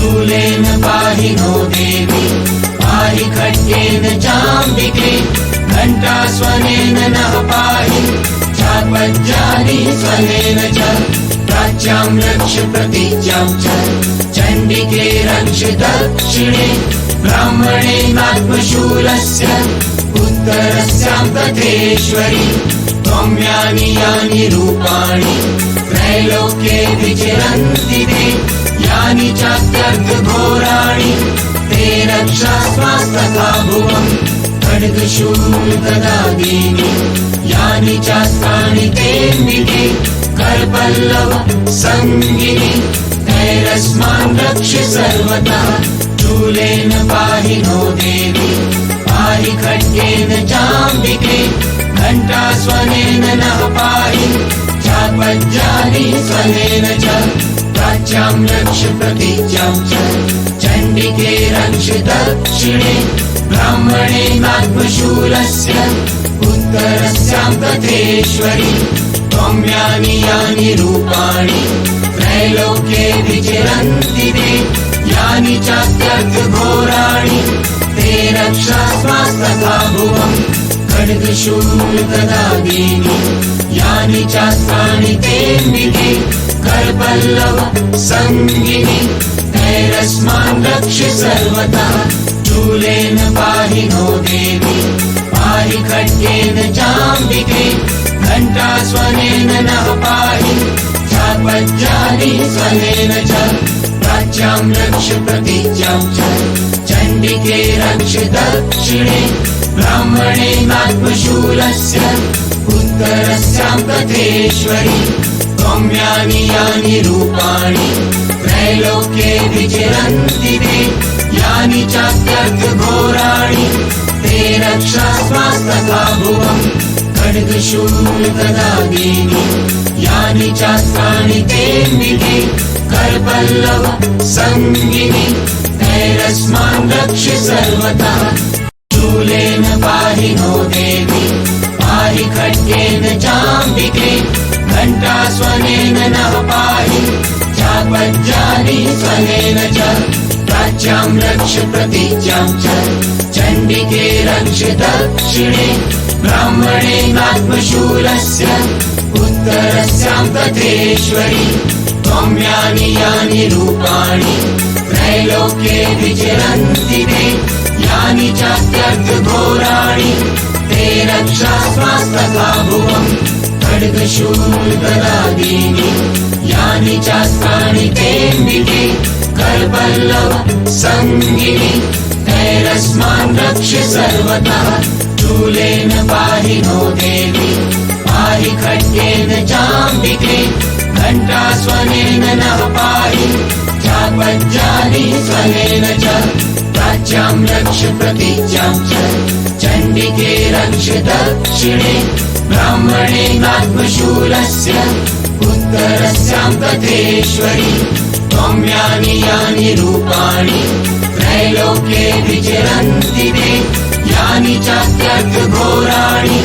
शूलेन पाहि नो देवी पाहि खड्गेन चाम्बिके घण्टास्वनेन नः पाहि चापज्जानि स्वनेन च प्राच्यां रक्ष प्रतीच्यां च चण्डिके रक्ष दक्षिणे ब्राह्मणेनात्मशूलस्य उत्तरस्यां तथेश्वरि त्वं यानि यानि रूपाणि त्रैलोक्ये विचरन्ति ते यानि चात्यर्थघोराणि ते रक्षास्मास्तथा भुवम् खड्गशूलगदादीनि यानि चास्त्राणि तेऽम्बिके करपल्लव संगिनि तैरस्मान् रक्ष सर्वतः शूलेन पाहि नो देवी पाहि खड्गेन चाम्बिके घण्टास्वनेन नः पाहि चापज्जानि स्वनेन च प्राच्यां रक्ष प्रतीच्यां च चण्डिके रक्ष दक्षिणे ब्राह्मणेनात्मशूलस्य उत्तरस्यां तथेश्वरि त्वं यानि यानि रूपाणि त्रैलोक्ये विचरन्ति ते यानि चात्यर्थघोराणि ते रक्षास्मास्तथा भुवम् खड्गशूलगदादीनि यानि चास्त्राणि तेऽम्बिके करपल्लव संगिनि तैरस्मान् रक्ष सर्वतः शूलेन पाहि नो देवी पाहि खड्गेन चाम्बिके घण्टास्वनेन नः पाहि चापज्जानि स्वनेन च प्राच्यां रक्ष प्रतीच्यां च चण्डिके रक्ष दक्षिणे ब्राह्मणेनात्मशूलस्य उत्तरस्यां तथेश्वरि त्वं यानि यानि रूपाणि त्रैलोक्ये विचरन्ति ते यानि चात्यर्थघोराणि ते रक्षास्मास्तथा भुवम् खड्गशूलगदादीनि यानि चास्त्राणि तेऽम्बिके करपल्लव संगिनि तैरस्मान् रक्ष सर्वतः शूलेन पाहि नो देवी पाहि खड्गेन चाम्बिके घण्टास्वनेन नः पाहि चापज्जानि स्वनेन च प्राच्यां रक्ष प्रतीच्यां च चण्डिके रक्ष दक्षिणे ब्राह्मणेनात्मशूलस्य उत्तरस्यां तथेश्वरि त्वं यानि यानि रूपाणि त्रैलोक्ये विचरन्ति ते यानि चात्यर्थघोराणि ते रक्षास्मास्तथा भुवम् खड्गशूलगदादीनि यानि चास्त्राणि तेऽम्बिके करपल्लव संगिनि तैरस्मान् रक्ष सर्वतः शूलेन पाहि नो देवी पाहि खड्गेन चाम्बिके घण्टास्वनेन नः पाहि चापज्जानि स्वनेन च प्राच्यां रक्ष प्रतीच्यां च चण्डिके रक्ष दक्षिणे ब्राह्मणेनात्मशूलस्य उत्तरस्यां तथेश्वरि त्वं यानि यानि रूपाणि त्रैलोक्ये विचरन्ति ते यानि चात्यर्थघोराणि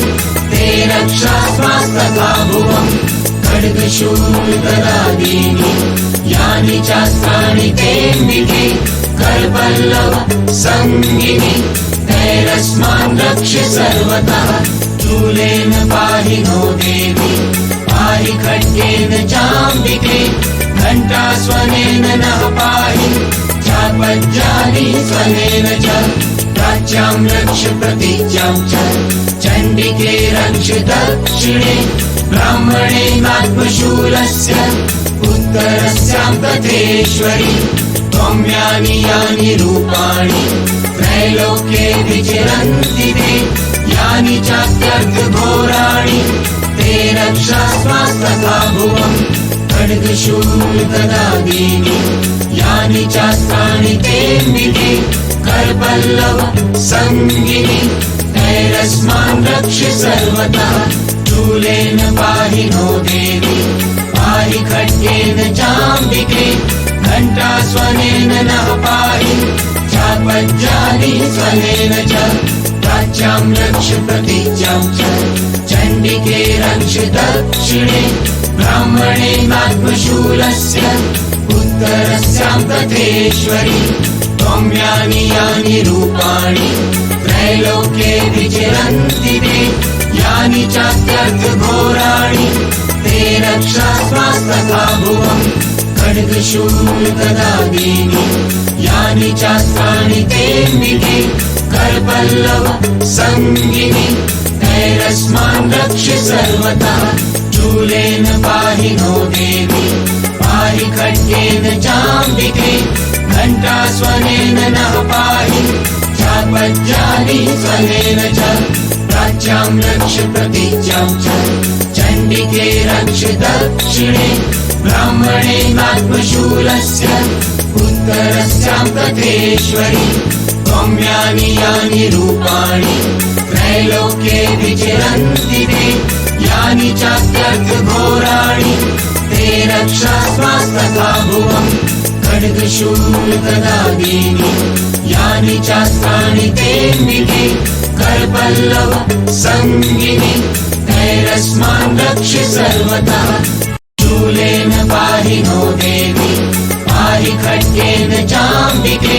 ते रक्षास्मास्तथा भुवम् खड्गशूलगदादीनि यानि चास्त्राणि तेऽम्बिके करपल्लव संगिनि तैरस्मान् रक्ष सर्वतः शूलेन पाहि नो देवी पाहि खड्गेन चाम्बिके घण्टास्वनेन नः पाहि चापज्जानि स्वनेन च प्राच्यां रक्ष प्रतीच्यां च चण्डिके रक्ष दक्षिणे ब्राह्मणेनात्मशूलस्य उत्तरस्यां तथेश्वरि त्वं यानि यानि रूपाणि त्रैलोक्ये विचरन्ति ते यानि चात्यर्थघोराणि ते रक्षास्मास्तथा भुवम् खड्गशूलगदादीनि यानि चास्त्राणि तेऽम्बिके करपल्लव संगिनि तैरस्मान् रक्ष सर्वतः शूलेन पाहि नो देवी पाहि खड्गेन चाम्बिके घण्टास्वनेन नः पाहि चापज्जानि स्वनेन च प्राच्यां रक्ष प्रतीच्यां च चण्डिके रक्ष दक्षिणे ब्राह्मणे नात्मशूलस्य उत्तरस्यां तथेश्वरि त्वं यानि यानि रूपाणि त्रैलोक्ये विचरन्ति ते यानि चात्यर्थघोराणि ते रक्षास्मास्तथा भुवम् खड्गशूलगदादीनि यानि चास्त्राणि तेऽम्बिके करपल्लव संगिनि तैरस्मान् रक्ष सर्वतः शूलेन पाहि नो देवी पाहि खड्गेन चाम्बिके घण्टास्वनेन नः पाहि चापज्जानि स्वनेन च प्राच्यां रक्ष प्रतीच्यां च चण्डिके रक्ष दक्षिणे ब्राह्मणे नात्मशूलस्य उत्तरस्यां तथेश्वरि त्वं यानि यानि रूपाणि त्रैलोक्ये विचरन्ति ते यानि चात्यर्थघोराणि ते रक्षास्मास्तथा भुवम् खड्गशूलगदादीनि यानि चास्त्राणि तेऽम्बिके करपल्लव संगिनि तैरस्मान् रक्ष सर्वतः शूलेन पाहि नो देवी पाहि खड्गेन चाम्बिके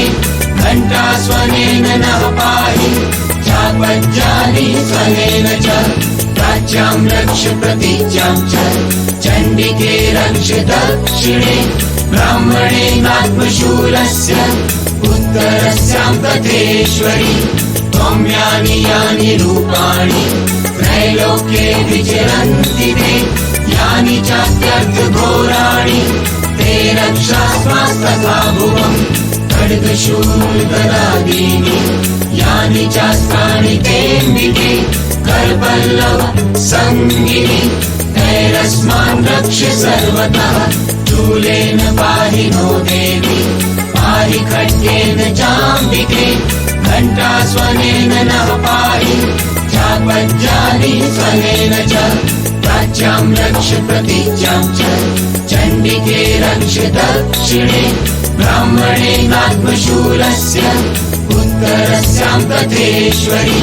घण्टास्वनेन नः पाहि चापज्जानि स्वनेन च प्राच्यां रक्ष प्रतीच्यां च चण्डिके रक्ष दक्षिणे ब्राह्मणे नात्मशूलस्य उत्तरस्यां तथेश्वरि त्वं यानि यानि रूपाणि त्रैलोक्ये विचरन्ति ते यानि चात्यर्थघोराणि ते रक्षास्मास्तथा भुवम् खड्गशूलगदादीनि यानि चास्त्राणि तेऽम्बिके करपल्लव संगिनि तैरस्मान् रक्ष सर्वतः शूलेन पाहि नो देवी पाहि खड्गेन चाम्बिके घण्टास्वनेन नः पाहि चापज्जानि स्वनेन च प्राच्यां रक्ष प्रतीच्यां च चण्डिके रक्ष दक्षिणे ब्राह्मणे नात्मशूलस्य उत्तरस्यां तथेश्वरि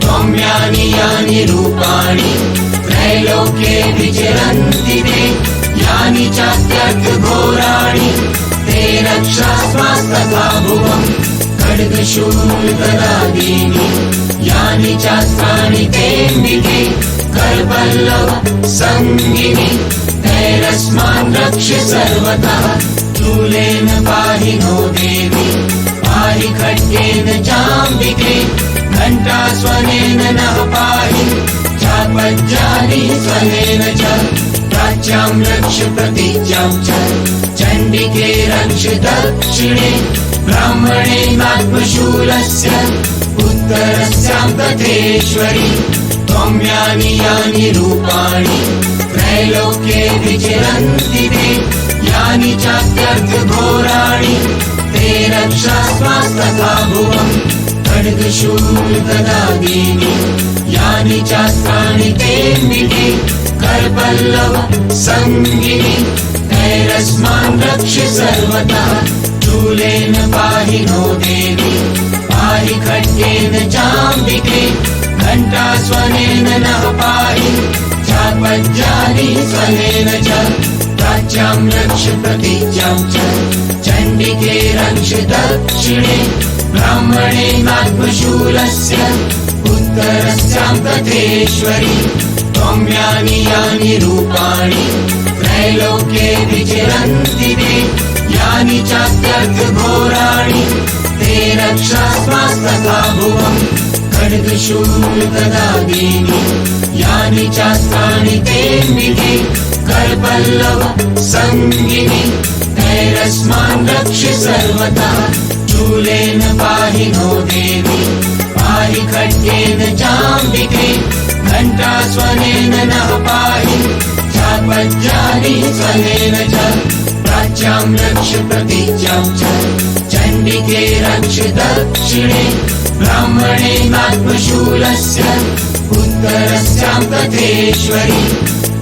त्वं यानि यानि रूपाणि त्रैलोक्ये विचरन्ति ते यानि चात्यर्थघोराणि ते रक्षास्मास्तथा भुवम् खड्गशूलगदादीनि यानि चास्त्राणि तेऽम्बिके करपल्लव संगिनि तैरस्मान् रक्ष सर्वतः शूलेन पाहि नो देवी पाहि खड्गेन चाम्बिके घण्टास्वनेन नः पाहि चापज्जानि स्वनेन च प्राच्यां रक्ष प्रतीच्यां च चण्डिके रक्ष दक्षिणे ब्राह्मणे नात्मशूलस्य उत्तरस्यां तथेश्वरि त्वं यानि यानि रूपाणि त्रैलोक्ये विचरन्ति ते यानि चात्यर्थघोराणि ते रक्षास्मास्तथा भुवम् खड्गशूलगदादीनि यानि चास्त्राणि तेऽम्बिके करपल्लव संगिनि तैरस्मान् रक्ष सर्वतः शूलेन पाहि नो देवी पाहि खड्गेन चाम्बिके घण्टास्वनेन नः पाहि चापज्जानि स्वनेन च प्राच्यां रक्ष प्रतीच्यां च चण्डिके रक्ष दक्षिणे ब्राह्मणे नात्मशूलस्य उत्तरस्यां तथेश्वरि त्वं यानि यानि रूपाणि त्रैलोक्ये विचरन्ति ते यानि चात्यर्थघोराणि ते रक्षास्मास्तथा भुवम् खड्गशूलगदादीनि यानि चास्त्राणि तेऽम्बिके करपल्लव संगिनि तैरस्मान् रक्ष सर्वतः शूलेन पाहि नो देवी पाहि खड्गेन चाम्बिके घण्टास्वनेन नः पाहि चापज्यानि स्वनेन च प्राच्यां रक्ष प्रतीच्यां च चण्डिके रक्ष दक्षिणे ब्राह्मणेनात्मशूलस्य उत्तरस्यां तथेश्वरि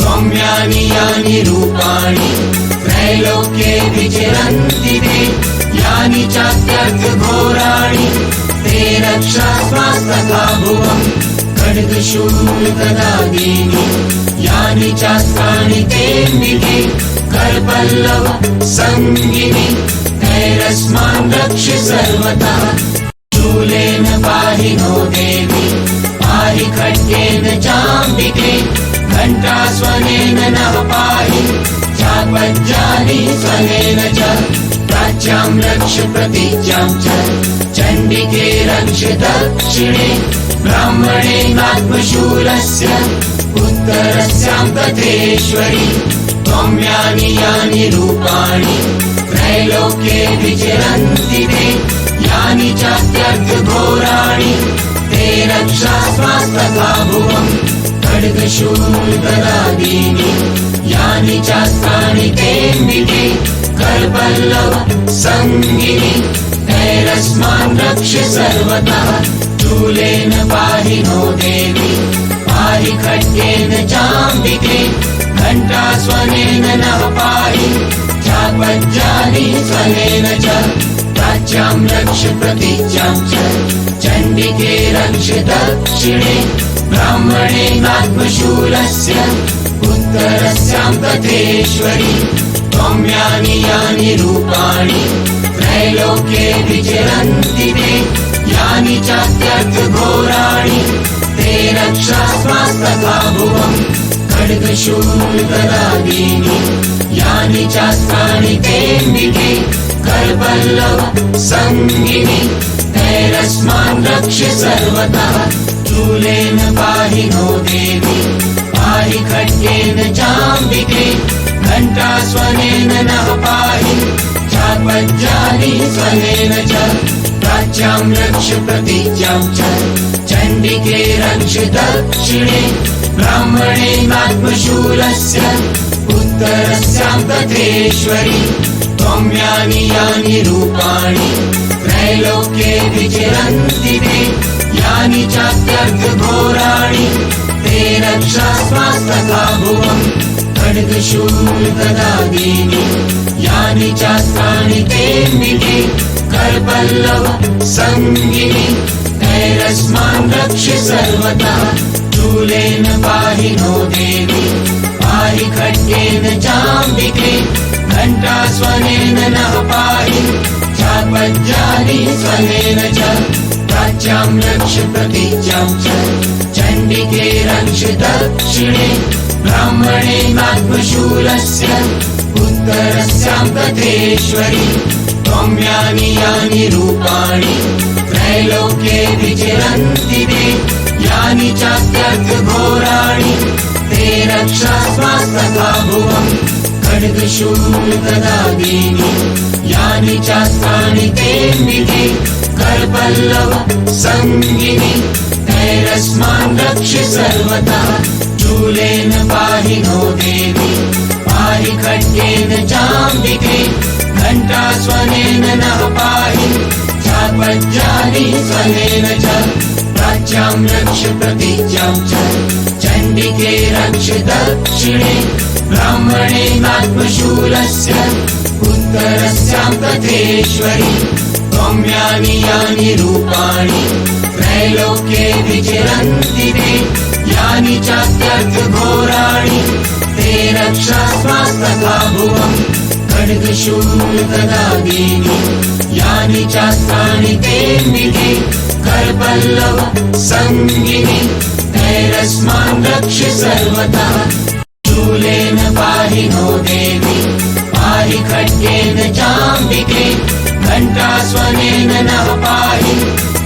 त्वं यानि यानि रूपाणि त्रैलोक्ये विचरन्ति ते यानि चात्यर्थघोराणि ते रक्षास्मास्तथा भुवम् खड्गशूलगदादीनि यानि चास्त्राणि तेऽम्बिके करपल्लव सङ्गिनि तैरस्मान् रक्ष सर्वतः शूलेन पाहि नो देवी पाहि खड्गेन चाम्बिके घण्टास्वनेन नः पाहि चापज्यानि स्वनेन च प्राच्यां रक्ष प्रतीच्यां च चण्डिके रक्ष दक्षिणे ब्राह्मणेनात्मशूलस्य उत्तरस्यां तथेश्वरि त्वं यानि यानि रूपाणि त्रैलोक्ये विचरन्ति ते यानि चात्यर्थघोराणि ते रक्षास्मास्तथा भुवम् खड्गशूलगदादीनि यानि चास्त्राणि तेऽम्बिके करपल्लव सङ्गिनि तैरस्मान् रक्ष सर्वतः शूलेन पाहि नो देवी पाहि खड्गेन चाम्बिके घण्टास्वनेन नः पाहि चापज्यानि स्वनेन च प्राच्यां रक्ष प्रतीच्यां च चण्डिके रक्ष दक्षिणे ब्राह्मणेनात्मशूलस्य उत्तरस्यां तथेश्वरि त्वं यानि यानि रूपाणि त्रैलोक्ये विचरन्ति ते यानि चात्यर्थघोराणि ते रक्षास्मास्तथा भुवम् खड्गशूलगदादीनि यानि चास्त्राणि तेऽम्बिके करपल्लव सङ्गिनि तैरस्मान् रक्ष सर्वतः शूलेन पाहि नो देवी पाहि खड्गेन चाम्बिके घण्टास्वनेन नः पाहि चापज्यानि स्वनेन च प्राच्यां रक्ष प्रतीच्यां च चण्डिके रक्ष दक्षिणे ब्राह्मणेनात्मशूलस्य उत्तरस्यां तथेश्वरि त्वं यानि यानि रूपाणि त्रैलोक्ये विचरन्ति ते यानि चात्यर्थघोराणि ते रक्षास्मास्तथा भुवम् खड्गशूलगदादीनि यानि चास्त्राणि तेऽम्बिके करपल्लव सङ्गिनि तैरस्मान् रक्ष सर्वतः शूलेन पाहि नो देवी पाहि खड्गेन चाम्बिके घण्टास्वनेन नः पाहि चापज्यानि स्वनेन च प्राच्यां रक्ष प्रतीच्यां च चण्डिके रक्ष दक्षिणे ब्राह्मणेनात्मशूलस्य उत्तरस्यां तथेश्वरि त्वं यानि यानि रूपाणि त्रैलोक्ये विचरन्ति ते यानि चात्यर्थघोराणि ते रक्षास्मास्तथा भुवम् खड्गशूलगदादीनि यानि चास्त्राणि तेऽम्बिके करपल्लव सङ्गिनि तैरस्मान् रक्ष सर्वतः शूलेन पाहि नो देवी पाहि खड्गेन चाम्बिके घण्टास्वनेन नः पाहि चापज्यानि स्वनेन च प्राच्यां रक्ष प्रतीच्यां च चण्डिके रक्ष दक्षिणे ब्राह्मणेनात्मशूलस्य उत्तरस्यां तथेश्वरि त्वं यानि यानि रूपाणि त्रैलोक्ये विचरन्ति ते यानि चात्यर्थघोराणि ते रक्षास्मास्तथा भुवम् खड्गशूलगदादीनि यानि चास्त्राणि तेऽम्बिके करपल्लव सङ्गिनि तैरस्मान् रक्ष सर्वतः शूलेन पाहि नो देवी पाहि खड्गेन चाम्बिके घण्टास्वनेन नः पाहि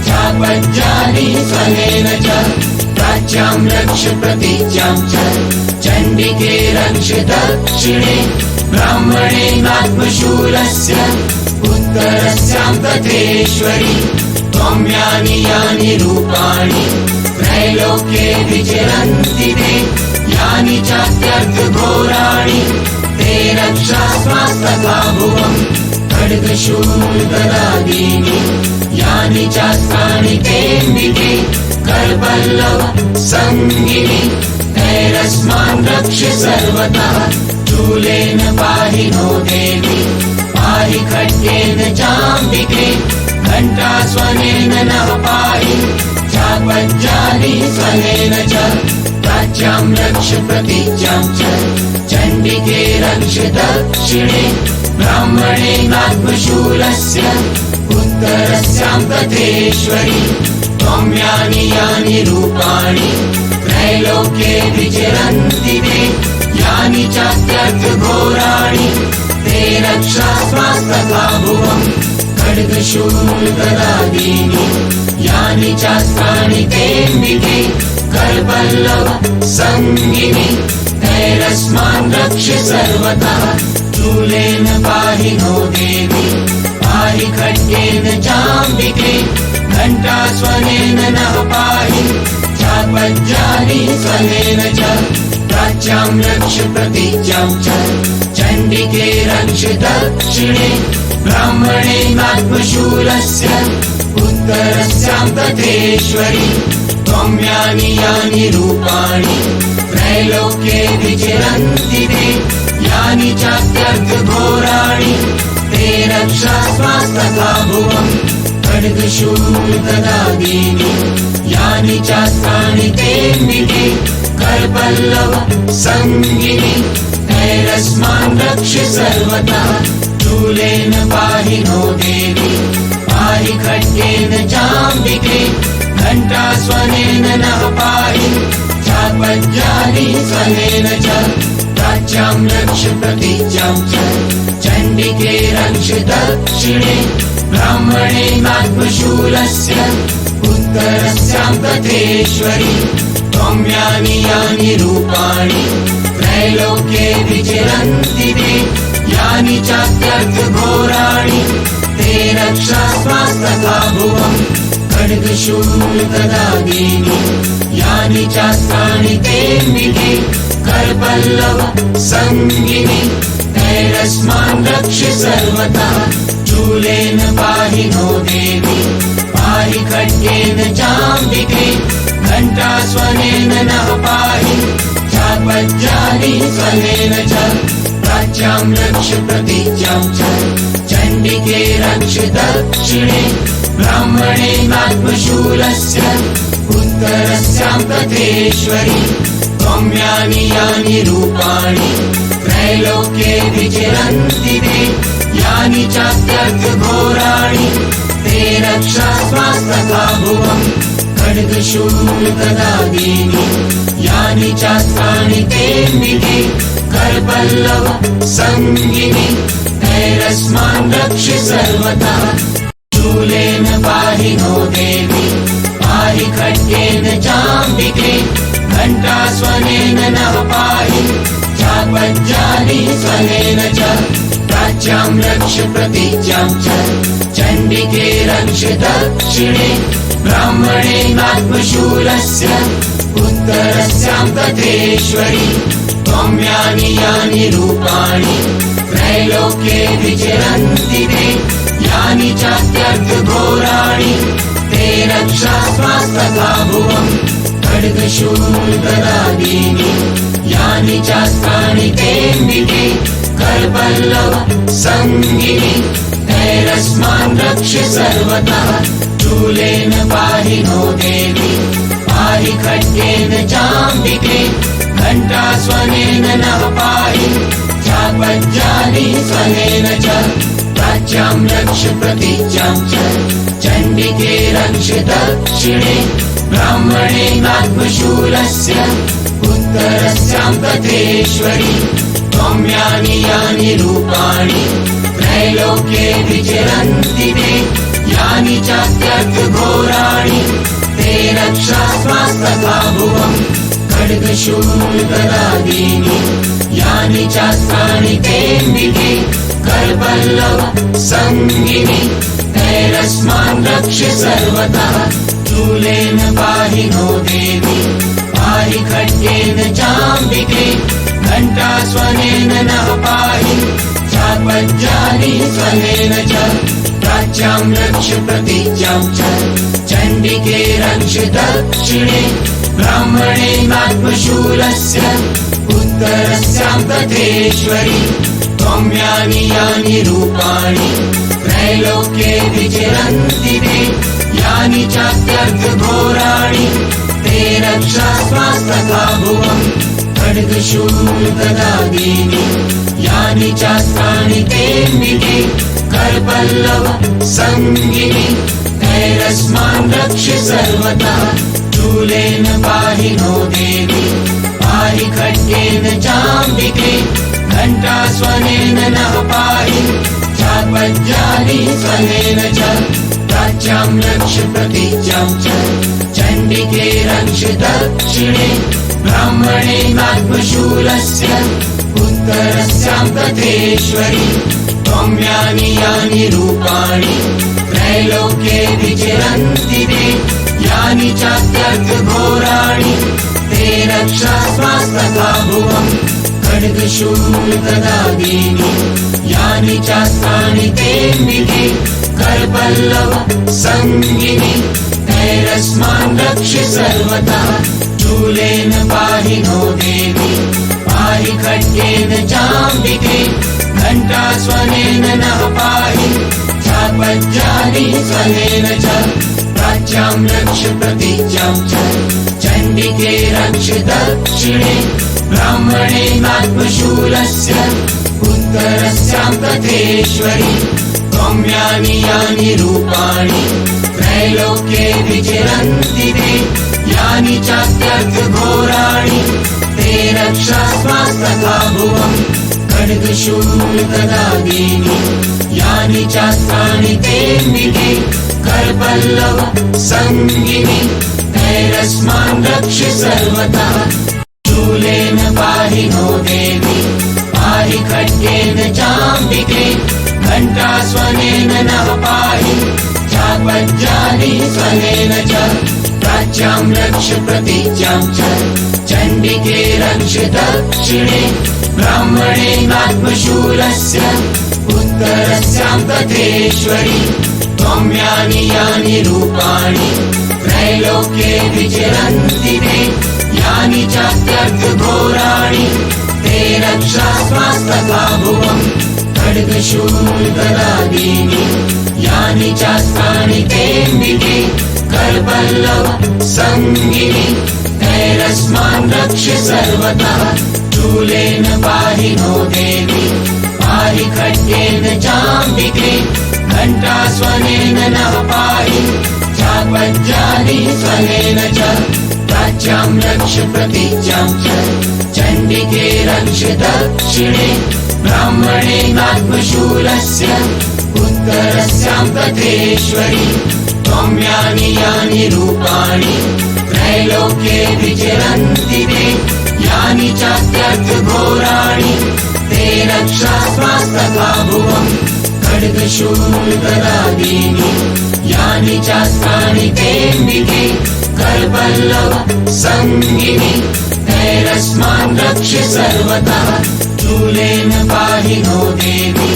चापज्यानि स्वनेन च प्राच्यां रक्ष प्रतीच्यां च चण्डिके रक्ष दक्षिणे ब्राह्मणेनात्मशूलस्य उत्तरस्यां तथेश्वरि त्वं यानि यानि रूपाणि त्रैलोक्ये विचरन्ति ते यानि चात्यर्थघोराणि ते रक्षास्मास्तथा भुवम् खड्गशूलगदादीनि यानि चास्त्राणि तेऽम्बिके करपल्लव संगिनि तैरस्मान् रक्ष सर्वतः शूलेन पाहि नो देवी पाहि खड्गेन चाम्बिके घण्टास्वनेन नः पाहि चापज्जानि स्वनेन च प्राच्यां रक्ष प्रतीच्यां च चण्डिके रक्ष दक्षिणे ब्राह्मणे नात्मशूलस्य उत्तरस्यां तथेश्वरि त्वं यानि यानि रूपाणि त्रैलोक्ये विचरन्ति ते यानि चात्यर्थघोराणि ते रक्षास्मास्तथा भुवम् खड्गशूलगदादीनि यानि चास्त्राणि तेऽम्बिके करपल्लव संगिनि तैरस्मान् रक्ष सर्वतः शूलेन पाहि नो देवी पाहि खड्गेन चाम्बिके घण्टास्वनेन नः पाहि चापज्जानि स्वनेन च प्राच्यां रक्ष प्रतीच्यां च चण्डिके रक्ष दक्षिणे ब्राह्मणे नात्मशूलस्य उत्तरस्यां तथेश्वरि त्वं यानि यानि रूपाणि त्रैलोक्ये विचरन्ति ते यानि चात्यर्थघोराणि ते रक्षास्मास्तथा भुवम् खड्गशूलगदादीनि यानि चास्त्राणि तेऽम्बिके करपल्लव संगिनि तैरस्मान् रक्ष सर्वतः शूलेन पाहि नो देवी पाहि खड्गेन चाम्बिके घण्टास्वनेन नः पाहि चापज्जानि स्वनेन च प्राच्यां रक्ष प्रतीच्यां च चण्डिके रक्ष दक्षिणे ब्राह्मणे नात्मशूलस्य उत्तरस्यां तथेश्वरि त्वं यानि यानि रूपाणि त्रैलोक्ये विचरन्ति ते यानि चात्यर्थघोराणि ते रक्षास्मास्तथा भुवम् खड्गशूलगदादीनि यानि चास्त्राणि तेऽम्बिके करपल्लव संगिनि तैरस्मान् रक्ष सर्वतः शूलेन पाहि नो देवी पाहि खड्गेन चाम्बिके घण्टास्वनेन नः पाहि चापज्जानि स्वनेन च प्राच्यां रक्ष प्रतीच्यां च चण्डिके रक्ष दक्षिणे ब्राह्मणे नात्मशूलस्य उत्तरस्यां तथेश्वरि त्वं यानि यानि रूपाणि त्रैलोक्ये विचरन्ति ते यानि चात्यर्थघोराणि ते रक्षास्मास्तथा भुवम् खड्गशूलगदादीनि यानि चास्त्राणि तेऽम्बिके करपल्लव संगिनि तैरस्मान् रक्ष सर्वतः शूलेन पाहि नो देवी पाहि खड्गेन चाम्बिके घण्टास्वनेन नः पाहि चापज्जानि स्वनेन च प्राच्यां रक्ष प्रतीच्यां च चण्डिके रक्ष दक्षिणे ब्राह्मणे नात्मशूलस्य उत्तरस्यां तथेश्वरि त्वं यानि यानि रूपाणि त्रैलोक्ये विचरन्ति ते यानि चात्यर्थघोराणि ते रक्षास्मास्तथा भुवम् खड्गशूलगदादीनि यानि चास्त्राणि तेऽम्बिके करपल्लव संगिनि तैरस्मान् रक्ष सर्वतः शूलेन पाहि नो देवी पाहि खड्गेन चाम्बिके घण्टास्वनेन नः पाहि चापज्जानि स्वनेन च प्राच्यां रक्ष प्रतीच्यां च चण्डिके रक्ष दक्षिणे ब्राह्मणे नात्मशूलस्य उत्तरस्यां तथेश्वरि त्वं यानि यानि रूपाणि त्रैलोक्ये विचरन्ति ते यानि चात्यर्थघोराणि ते रक्षास्मास्तथा भुवम् खड्गशूलगदादीनि यानि चास्त्राणि तेऽम्बिके करपल्लव संगिनि तैरस्मान् रक्ष सर्वतः शूलेन पाहि नो देवी पाहि खड्गेन चाम्बिके घण्टास्वनेन नः पाहि चापज्जानि स्वनेन च प्राच्यां रक्ष प्रतीच्यां च चण्डिके रक्ष दक्षिणे ब्राह्मणेनात्मशूलस्य उत्तरस्यां तथेश्वरि त्वं यानि यानि रूपाणि त्रैलोक्ये विचरन्ति ते यानि चात्यर्थघोराणि ते रक्षास्वास्तथा भुवम् खड्गशूलगदादीनि यानि चास्त्राणि तेऽम्बिके करपल्लव संगिनि तैरस्मान् रक्ष सर्वतः शूलेन पाहि नो देवी पाहि खड्गेन चाम्बिके घण्टास्वनेन नः पाहि चापज्जानि स्वनेन च प्राच्यां रक्ष प्रतीच्यां च चण्डिके रक्ष दक्षिणे ब्राह्मणेनात्मशूलस्य उत्तरस्यां तथेश्वरि त्वं यानि यानि रूपाणि त्रैलोक्ये विचरन्ति ते यानि चात्यर्थघोराणि ते रक्षास्वास्तथा भुवम् खड्गशूलगदादीनि यानि चास्त्राणि तेऽम्बिके करपल्लव संगिनि तैरस्मान् रक्ष सर्वतः शूलेन पाहि नो देवी पाहि खड्गेन चाम्बिके घण्टास्वनेन नः पाहि चापज्जानि स्वनेन च प्राच्यां रक्ष प्रतीच्यां च चण्डिके रक्ष दक्षिणे ब्राह्मणेनात्मशूलस्य उत्तरस्यां तथेश्वरि त्वं यानि यानि रूपाणि त्रैलोक्ये विचरन्ति ते यानि चात्यर्थघोराणि ते रक्षास्वास्तथा भुवम् खड्गशूलगदादीनि यानि चास्त्राणि तेऽम्बिके करपल्लव संगिनि तैरस्मान् रक्ष सर्वतः शूलेन पाहि नो देवी पाहि खड्गेन चाम्बिके घण्टास्वनेन नः पाहि चापज्जानि स्वनेन च प्राच्यां रक्ष प्रतीच्यां च चण्डिके रक्ष दक्षिणे ब्राह्मणेनात्मशूलस्य उत्तरस्यां तथेश्वरि त्वं यानि यानि रूपाणि त्रैलोक्ये विचरन्ति ते यानि चात्यर्थघोराणि ते रक्षास्वास्तथा भुवम् खड्गशूलगदादीनि यानि चास्त्राणि तेऽम्बिके करपल्लव संगिनि तैरस्मान् रक्ष सर्वतः शूलेन पाहि नो देवी पाहि खड्गेन चाम्बिके घण्टास्वनेन नः पाहि चापज्जानि स्वनेन च प्राच्यां रक्ष प्रतीच्यां च चण्डिके रक्ष दक्षिणे ब्राह्मणेनात्मशूलस्य उत्तरस्यां तथेश्वरि त्वं यानि यानि रूपाणि त्रैलोक्ये विचरन्ति ते यानि चात्यर्थघोराणि ते रक्षास्वास्तथा भुवम् खड्गशूलगदादीनि यानि चास्त्राणि तेऽम्बिके करपल्लव संगिनि तैरस्मान् रक्ष सर्वतः शूलेन पाहि नो देवी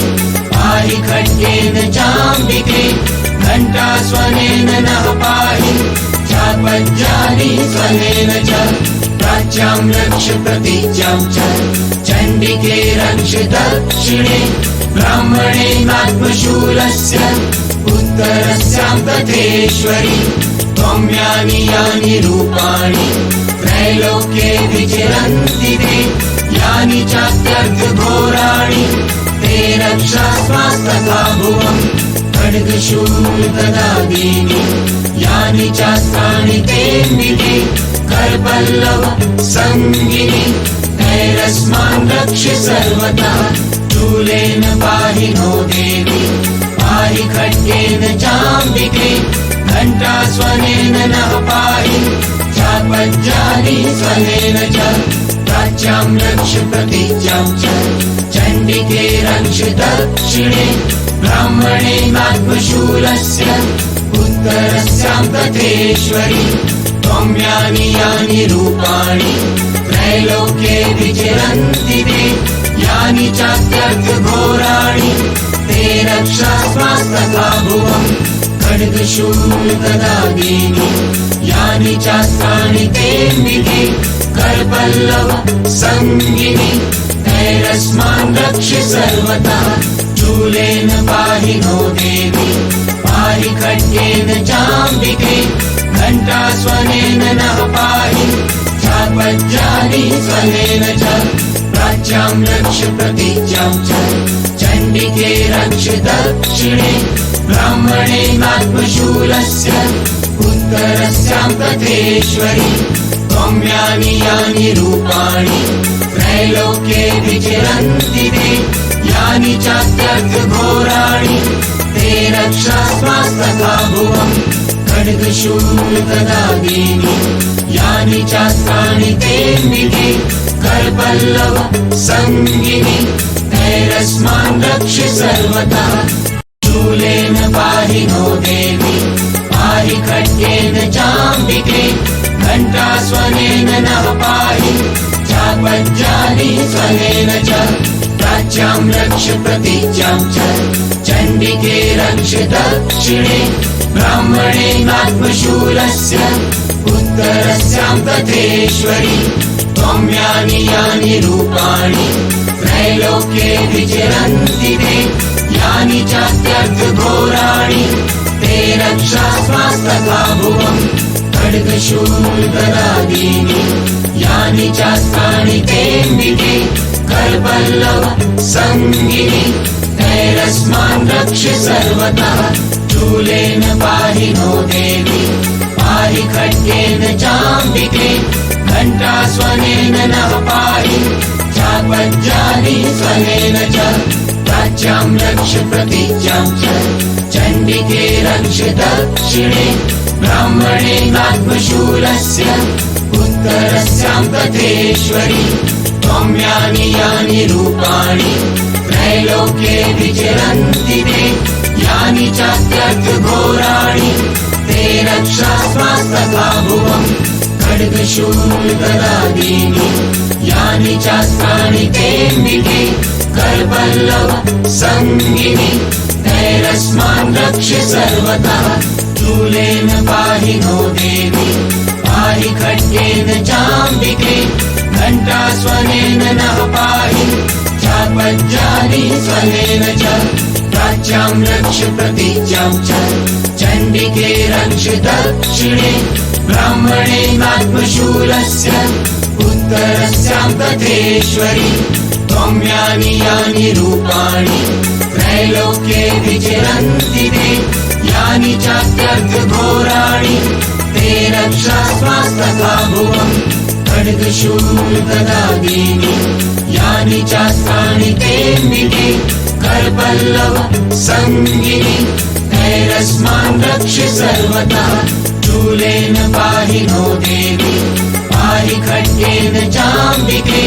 पाहि खड्गेन चाम्बिके घण्टास्वनेन नः पाहि चापज्जानि स्वनेन च प्राच्यां रक्ष प्रतीच्यां च चण्डिके रक्ष दक्षिणे ब्राह्मणेनात्मशूलस्य उत्तरस्यां तथेश्वरि त्वं यानि यानि रूपाणि त्रैलोक्ये विचरन्ति ते यानि चात्यर्थघोराणि ते रक्षास्वास्तथा भुवम् खड्गशूलगदादीनि यानि चास्त्राणि तेऽम्बिके करपल्लव संगिनि तैरस्मान् रक्ष सर्वतः शूलेन पाहि नो देवी पाहि खड्गेन चाम्बिके घण्टास्वनेन नः पाहि चापज्जानि स्वनेन च प्राच्यां रक्ष प्रतीच्यां च चण्डिके रक्ष दक्षिणे ब्राह्मणेनात्मशूलस्य उत्तरस्यां तथेश्वरि त्वं यानि यानि रूपाणि त्रैलोक्ये विचरन्ति ते यानि चात्यर्थघोराणि ते रक्षास्मास्तथा भुवम् खड्गशूलगदादीनि यानि चास्त्राणि तेऽम्बिके करपल्लव संगिनि तैरस्मान् रक्ष सर्वतः शूलेन पाहि नो देवी पाहि खड्गेन चाम्बिके घण्टास्वनेन नः पाहि चापज्जानि स्वनेन च प्राच्यां रक्ष प्रतीच्यां च चण्डिके रक्ष दक्षिणे ब्राह्मणे नात्मशूलस्य उत्तरस्यां तथेश्वरि त्वं यानि यानि रूपाणि त्रैलोक्ये विचरन्ति ते यानि चात्यर्थघोराणि ते रक्षास्मास्तथा भुवम् खड्गशूलगदादीनि यानि चास्त्राणि तेऽम्बिके करपल्लव संगिनि तैरस्मान् रक्ष सर्वतः शूलेन पाहि नो देवी पाहि खड्गेन चाम्बिके घण्टास्वनेन नः पाहि चापज्जानि स्वनेन च प्राच्यां रक्ष प्रतीच्यां च चण्डिके रक्ष दक्षिणे ब्राह्मणे नात्मशूलस्य उत्तरस्यां तथेश्वरि त्वं यानि यानि रूपाणि त्रैलोक्ये विचरन्ति ते यानि चात्यर्थघोराणि ते रक्षास्मास्तथा भुवम् खड्गशूलगदादीनि यानि चास्त्राणि तेऽम्बिके करपल्लव संगिनि तैरस्मान् रक्ष सर्वतः शूलेन पाहि नो देवी पाहि खड्गेन चाम्बिके घण्टास्वनेन नः पाहि चापज्जानि स्वनेन च प्राच्यां रक्ष प्रतीच्यां च चण्डिके रक्ष दक्षिणे ब्राह्मणे नात्मशूलस्य उत्तरस्यां तथेश्वरि त्वं यानि यानि रूपाणि त्रैलोक्ये विचरन्ति ते यानि चात्यर्थघोराणि ते रक्षास्मास्तथा भुवम् खड्गशूलगदादीनि यानि चास्त्राणि तेऽम्बिके करपल्लव संगिनि तैरस्मान् रक्ष सर्वतः शूलेन पाहि नो देवी पाहि खड्गेन चाम्बिके घण्टास्वनेन नः पाहि चापज्जानि स्वनेन च प्राच्यां रक्ष प्रतीच्यां च चण्डिके रक्ष दक्षिणे ब्राह्मणे नात्मशूलस्य उत्तरस्यां तथेश्वरि त्वं यानि यानि रूपाणि त्रैलोक्ये विचरन्ति ते यानि चात्यर्थघोराणि ते रक्षास्मास्तथा भुवम् खड्गशूलगदादीनि यानि चास्त्राणि तेऽम्बिके करपल्लव संगिनि तैरस्मान् रक्ष सर्वतः शूलेन पाहि नो देवी पाहि खड्गेन चाम्बिके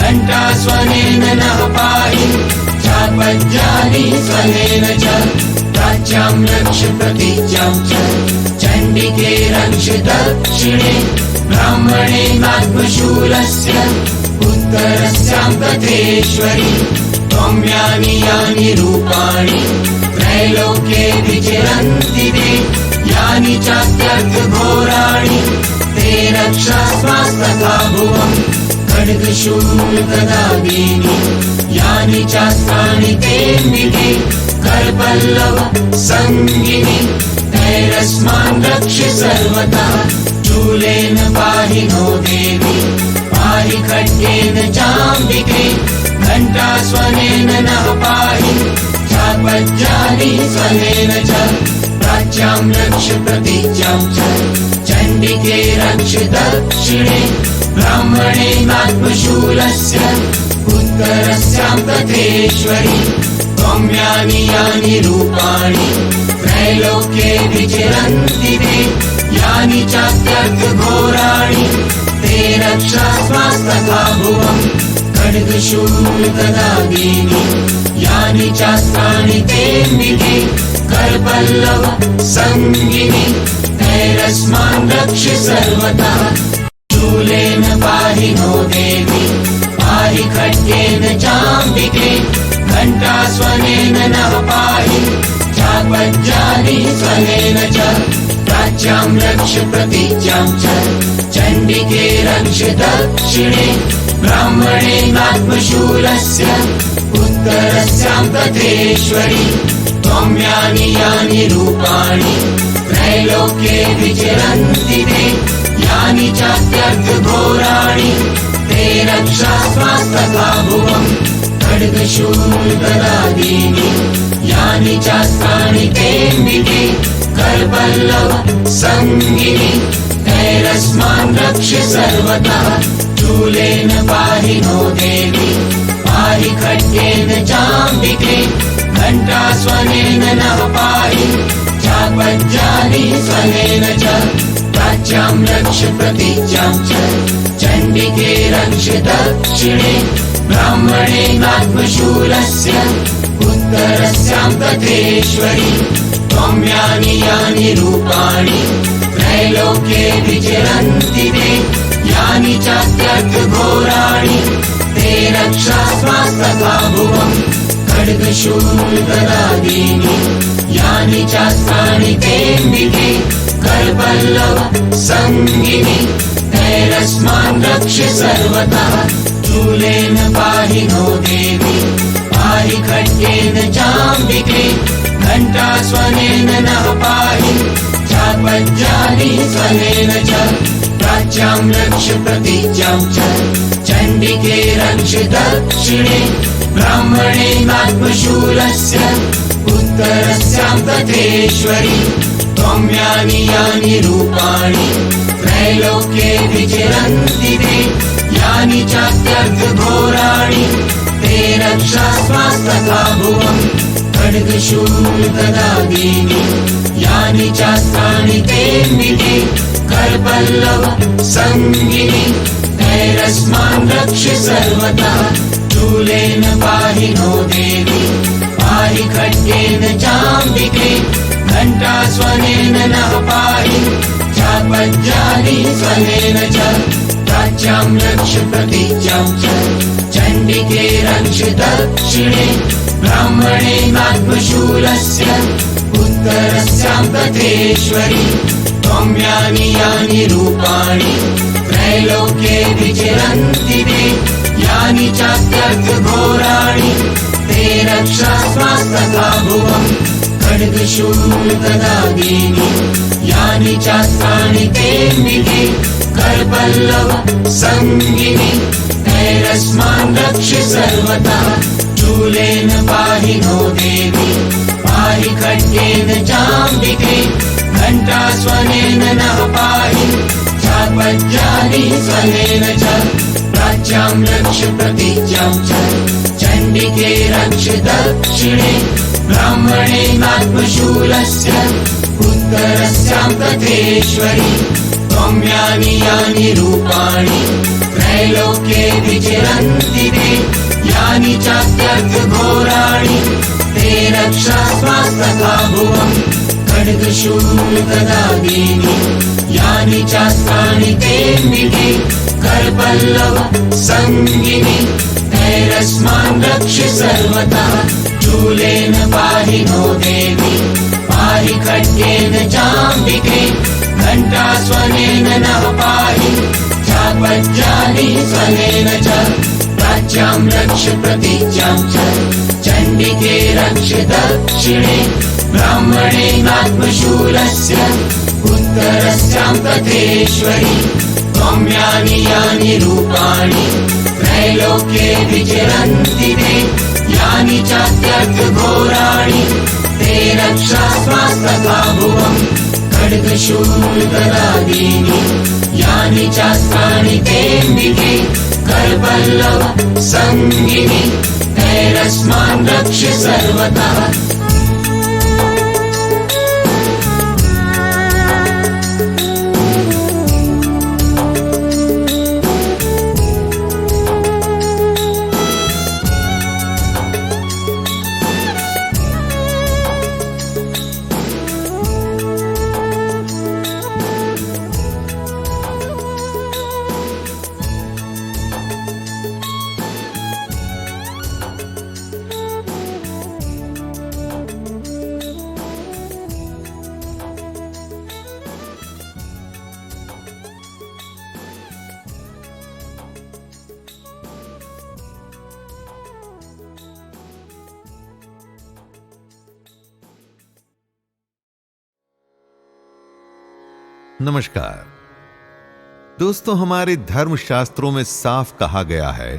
घण्टास्वनेन नः पाहि चापज्जानि स्वनेन च प्राच्यां रक्ष प्रतीच्यां च चण्डिके रक्ष दक्षिणे ब्राह्मणे नात्मशूलस्य उत्तरस्यां तथेश्वरि त्वं यानि यानि रूपाणि त्रैलोक्ये विचरन्ति ते यानि चात्यर्थघोराणि ते रक्षास्मास्तथा भुवम् खड्गशूलगदादीनि यानि चास्त्राणि तेऽम्बिके करपल्लव संगिनि तैरस्मान् रक्ष सर्वतः शूलेन पाहि नो देवी पाहि खड्गेन चाम्बिके घण्टास्वनेन नः पाहि चापज्जानि स्वनेन च प्राच्यां रक्ष प्रतीच्यां च चण्डिके रक्ष दक्षिणे ब्राह्मणे नात्मशूलस्य उत्तरस्यां तथेश्वरि त्वं यानि यानि रूपाणि त्रैलोक्ये विचरन्ति ते यानि चात्यर्थघोराणि ते रक्षास्मास्तथा भुवम् खड्गशूलगदादीनि यानि चास्त्राणि तेऽम्बिके करपल्लव संगिनि तैरस्मान् रक्ष सर्वदा शूलेन पाहि नो देवी पाहि खड्गेन चाम्बिके घण्टास्वनेन नः पाहि चापज्जानि स्वनेन च प्राच्यां रक्ष प्रतीच्यां च चण्डिके रक्ष दक्षिणे ब्राह्मणेनात्मशूलस्य उत्तरस्यां तथेश्वरि त्वं यानि यानि रूपाणि त्रैलोक्ये विचरन्ति ते यानि चात्यर्थघोराणि ते रक्षास्मास्तथा भुवम् खड्गशूलगदादीनि यानि चास्त्राणि तेऽम्बिके करपल्लव सङ्गिनि तैरस्मान् रक्ष सर्वदा शूलेन पाहि नो देवी पाहि खड्गेन चाम्बिके घण्टास्वनेन नः पाहि चापज्जानि स्वनेन च प्राच्यां रक्ष प्रतीच्यां च चण्डिके रक्ष दक्षिणे ब्राह्मणेनात्मशूलस्य उत्तरस्यां तथेश्वरि त्वं यानि यानि रूपाणि त्रैलोक्ये विचरन्ति ते यानि चात्यर्थघोराणि ते रक्षास्मास्तथा भुवम् खड्गशूलगदादीनि यानि चास्त्राणि तेऽम्बिके करपल्लव सङ्गिनि तैरस्मान् रक्ष सर्वदा शूलेन पाहि नो देवी पाहि खड्गेन चाम्बिके घण्टास्वनेन नः पाहि चापज्जानि स्वनेन च प्राच्यां रक्ष प्रतीच्यां च चण्डिके रक्ष दक्षिणे ब्राह्मणेनात्मशूलस्य उत्तरस्यां तथेश्वरि त्वं यानि यानि रूपाणि त्रैलोक्ये विचरन्ति ते यानि चात्यर्थघोराणि ते रक्षास्मास्तथा भुवम् खड्गशूलगदादीनि यानि चास्त्राणि तेऽम्बिके करपल्लव सङ्गिनि तैरस्मान् रक्ष सर्वदा शूलेन पाहि नो देवी पाहि खड्गेन चाम्बिके घण्टास्वनेन नः पाहि चापज्जानि स्वनेन च प्राच्यां रक्ष प्रतीच्यां च चण्डिके रक्ष दक्षिणे ब्राह्मणेनात्मशूलस्य उत्तरस्यां तथेश्वरि त्वं यानि यानि रूपाणि त्रैलोक्ये विचरन्ति ते यानि चात्यर्थघोराणि ते रक्षास्मास्तथा भुवम् खड्गशूलगदादीनि यानि चास्त्राणि तेऽम्बिके करपल्लव सङ्गिनि तैरस्मान् रक्ष सर्वदा शूलेन पाहि नो देवी पाहि खड्गेन चाम्बिके घण्टास्वनेन नः पाहि चापज्जानि स्वनेन च प्राच्यां रक्ष प्रतीच्यां च चण्डिके रक्ष दक्षिणे ब्राह्मणेनात्मशूलस्य उत्तरस्यां तथेश्वरि त्वं यानि यानि रूपाणि त्रैलोक्ये विचरन्ति ते यानि चात्यर्थघोराणि ते रक्षास्मास्तथा भुवम् खड्गशूलगदादीनि यानि चास्त्राणि तेऽम्बिके करपल्लव सङ्गिनि तैरस्मान् रक्ष सर्वदा शूलेन पाहि नो देवी पाहि खड्गेन चाम्बिके घण्टास्वनेन नः पाहि चापज्जानि स्वनेन च प्राच्यां रक्ष प्रतीच्यां च चण्डिके रक्ष दक्षिणे ब्राह्मणेनात्मशूलस्य उत्तरस्यां तथेश्वरि त्वं यानि यानि रूपाणि त्रैलोक्ये विचरन्ति ते यानि चात्यर्थघोराणि ते रक्षास्मास्तथा भुवम् खड्गशूलगदादीनि यानि चास्त्राणि तेऽम्बिके करपल्लव सङ्गिनि तैरस्मान् रक्ष सर्वदा नमस्कार दोस्तों, हमारे धर्म शास्त्रों में साफ कहा गया है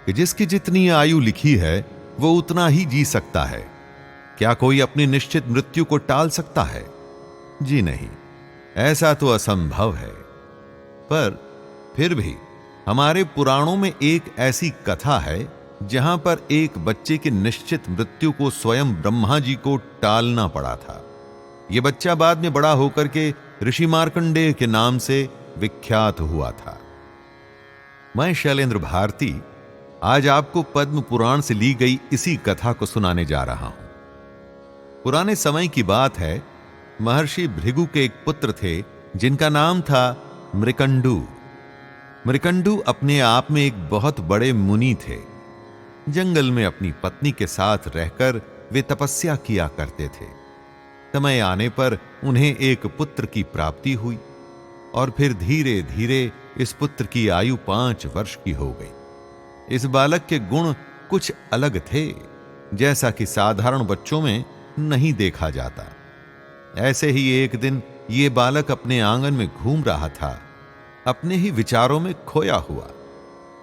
कि जिसकी जितनी आयु लिखी है वो उतना ही जी सकता है। क्या कोई अपनी निश्चित मृत्यु को टाल सकता है? जी नहीं, ऐसा तो असंभव है। पर फिर भी हमारे पुराणों में एक ऐसी कथा है जहां पर एक बच्चे की निश्चित मृत्यु को स्वयं ब्रह्मा जी को टालना पड़ा था। यह बच्चा बाद में बड़ा होकर के ऋषि मार्कंडेय के नाम से विख्यात हुआ था। मैं शैलेंद्र भारती आज आपको पद्म पुराण से ली गई इसी कथा को सुनाने जा रहा हूं। पुराने समय की बात है, महर्षि भृगु के एक पुत्र थे जिनका नाम था मृकंडू। मृकंडू अपने आप में एक बहुत बड़े मुनि थे। जंगल में अपनी पत्नी के साथ रहकर वे तपस्या किया करते थे। समय आने पर उन्हें एक पुत्र की प्राप्ति हुई और फिर धीरे धीरे इस पुत्र की आयु 5 वर्ष की हो गई। इस बालक के गुण कुछ अलग थे, जैसा कि साधारण बच्चों में नहीं देखा जाता। ऐसे ही एक दिन ये बालक अपने आंगन में घूम रहा था, अपने ही विचारों में खोया हुआ।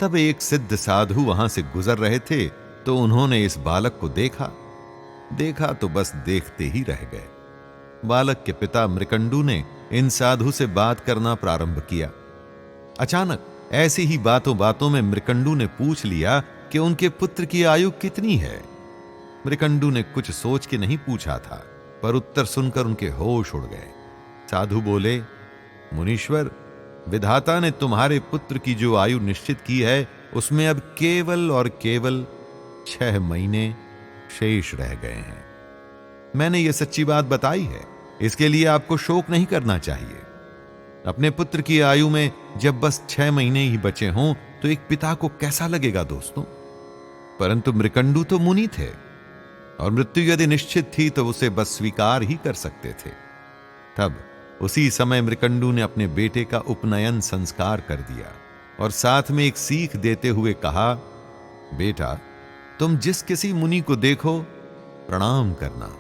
तब एक सिद्ध साधु वहां से गुजर रहे थे तो उन्होंने इस बालक को देखा तो बस देखते ही रह गए। बालक के पिता मृकंडू ने इन साधु से बात करना प्रारंभ किया। अचानक ऐसी ही बातों बातों में मृकंडू ने पूछ लिया कि उनके पुत्र की आयु कितनी है। मृकंडू ने कुछ सोच के नहीं पूछा था, पर उत्तर सुनकर उनके होश उड़ गए। साधु बोले, मुनीश्वर, विधाता ने तुम्हारे पुत्र की जो आयु निश्चित की है उसमें अब केवल और केवल 6 महीने शेष रह गए हैं। मैंने ये सच्ची बात बताई है, इसके लिए आपको शोक नहीं करना चाहिए। अपने पुत्र की आयु में जब बस 6 महीने ही बचे हों तो एक पिता को कैसा लगेगा दोस्तों। परंतु मृकंडू तो मुनि थे और मृत्यु यदि निश्चित थी तो उसे बस स्वीकार ही कर सकते थे। तब उसी समय मृकंडू ने अपने बेटे का उपनयन संस्कार कर दिया और साथ में एक सीख देते हुए कहा, बेटा, तुम जिस किसी मुनि को देखो प्रणाम करना।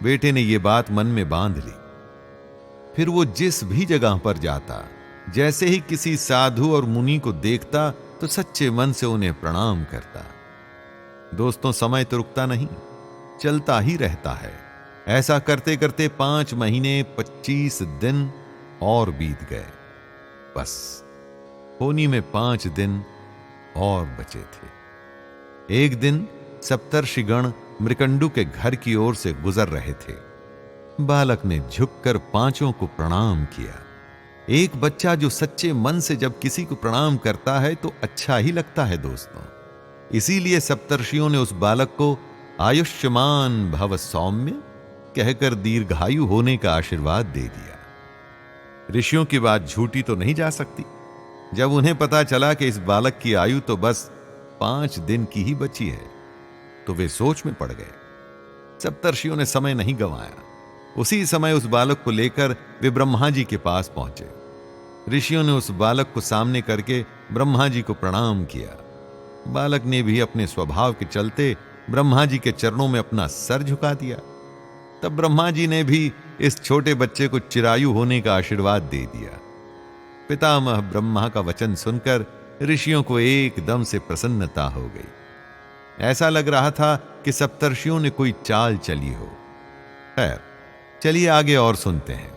बेटे ने यह बात मन में बांध ली। फिर वो जिस भी जगह पर जाता, जैसे ही किसी साधु और मुनि को देखता तो सच्चे मन से उन्हें प्रणाम करता। दोस्तों, समय तो रुकता नहीं, चलता ही रहता है। ऐसा करते करते 5 महीने 25 दिन और बीत गए। बस होनी में 5 दिन और बचे थे। एक दिन सप्तर्षिगण मृकंडू के घर की ओर से गुजर रहे थे। बालक ने झुककर 5 को प्रणाम किया। एक बच्चा जो सच्चे मन से जब किसी को प्रणाम करता है तो अच्छा ही लगता है दोस्तों। इसीलिए सप्तर्षियों ने उस बालक को आयुष्मान भव सौम्य कहकर दीर्घायु होने का आशीर्वाद दे दिया। ऋषियों की बात झूठी तो नहीं जा सकती। जब उन्हें पता चला कि इस बालक की आयु तो बस 5 दिन की ही बची है तो वे सोच में पड़ गए। सप्तर्षियों ने समय नहीं गंवाया। उसी समय उस बालक को लेकर वे ब्रह्मा जी के पास पहुंचे। ऋषियों ने उस बालक को सामने करके ब्रह्मा जी को प्रणाम किया। बालक ने भी अपने स्वभाव के चलते ब्रह्मा जी के चरणों में अपना सर झुका दिया। तब ब्रह्मा जी ने भी इस छोटे बच्चे को चिरायु होने का आशीर्वाद दे दिया। पितामह ब्रह्मा का वचन सुनकर ऋषियों को एकदम से प्रसन्नता हो गई। ऐसा लग रहा था कि सप्तर्षियों ने कोई चाल चली हो। खैर, चलिए आगे और सुनते हैं।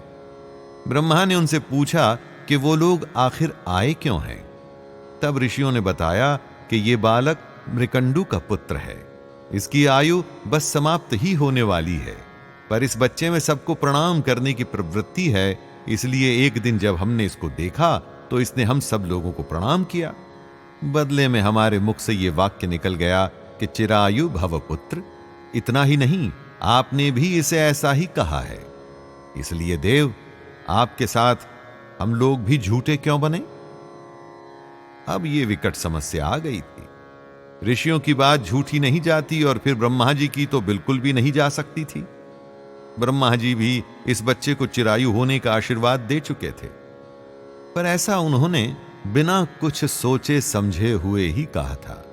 ब्रह्मा ने उनसे पूछा कि वो लोग आखिर आए क्यों हैं। तब ऋषियों ने बताया कि ये बालक मृकंडू का पुत्र है। इसकी आयु बस समाप्त ही होने वाली है, पर इस बच्चे में सबको प्रणाम करने की प्रवृत्ति है। इसलिए एक दिन जब हमने इसको देखा तो इसने हम सब लोगों को प्रणाम किया। बदले में हमारे मुख से यह वाक्य निकल गया कि चिरायु भव पुत्र। इतना ही नहीं, आपने भी इसे ऐसा ही कहा है। इसलिए देव, आपके साथ हम लोग भी झूठे क्यों बने। अब यह विकट समस्या आ गई थी। ऋषियों की बात झूठी नहीं जाती और फिर ब्रह्मा जी की तो बिल्कुल भी नहीं जा सकती थी। ब्रह्मा जी भी इस बच्चे को चिरायु होने का आशीर्वाद दे चुके थे, पर ऐसा उन्होंने बिना कुछ सोचे समझे हुए ही कहा था।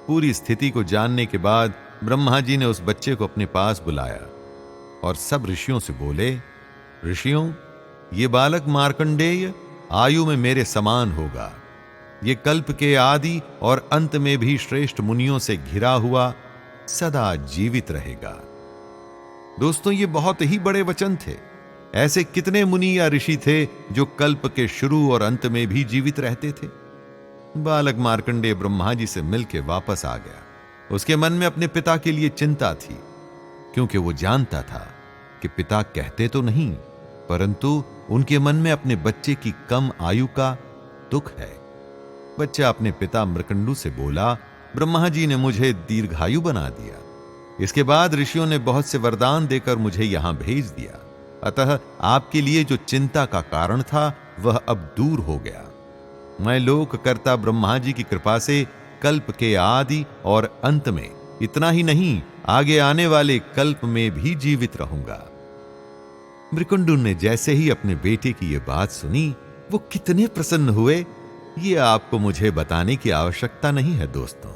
पूरी स्थिति को जानने के बाद ब्रह्मा जी ने उस बच्चे को अपने पास बुलाया और सब ऋषियों से बोले, ऋषियों, ये बालक मार्कंडेय आयु में मेरे समान होगा। ये कल्प के आदि और अंत में भी श्रेष्ठ मुनियों से घिरा हुआ सदा जीवित रहेगा। दोस्तों, ये बहुत ही बड़े वचन थे। ऐसे कितने मुनि या ऋषि थे जो कल्प के शुरू और अंत में भी जीवित रहते थे। बालक मार्कंडेय ब्रह्मा जी से मिलकर वापस आ गया। उसके मन में अपने पिता के लिए चिंता थी, क्योंकि वो जानता था कि पिता कहते तो नहीं, परंतु उनके मन में अपने बच्चे की कम आयु का दुख है। बच्चा अपने पिता मृकंडू से बोला, ब्रह्मा जी ने मुझे दीर्घायु बना दिया। इसके बाद ऋषियों ने बहुत से वरदान देकर मुझे यहां भेज दिया। अतः आपके लिए जो चिंता का कारण था वह अब दूर हो गया। मैं लोककर्ता ब्रह्मा जी की कृपा से कल्प के आदि और अंत में, इतना ही नहीं आगे आने वाले कल्प में भी जीवित रहूंगा। मृकंडू ने जैसे ही अपने बेटे की यह बात सुनी, वो कितने प्रसन्न हुए, ये आपको मुझे बताने की आवश्यकता नहीं है दोस्तों।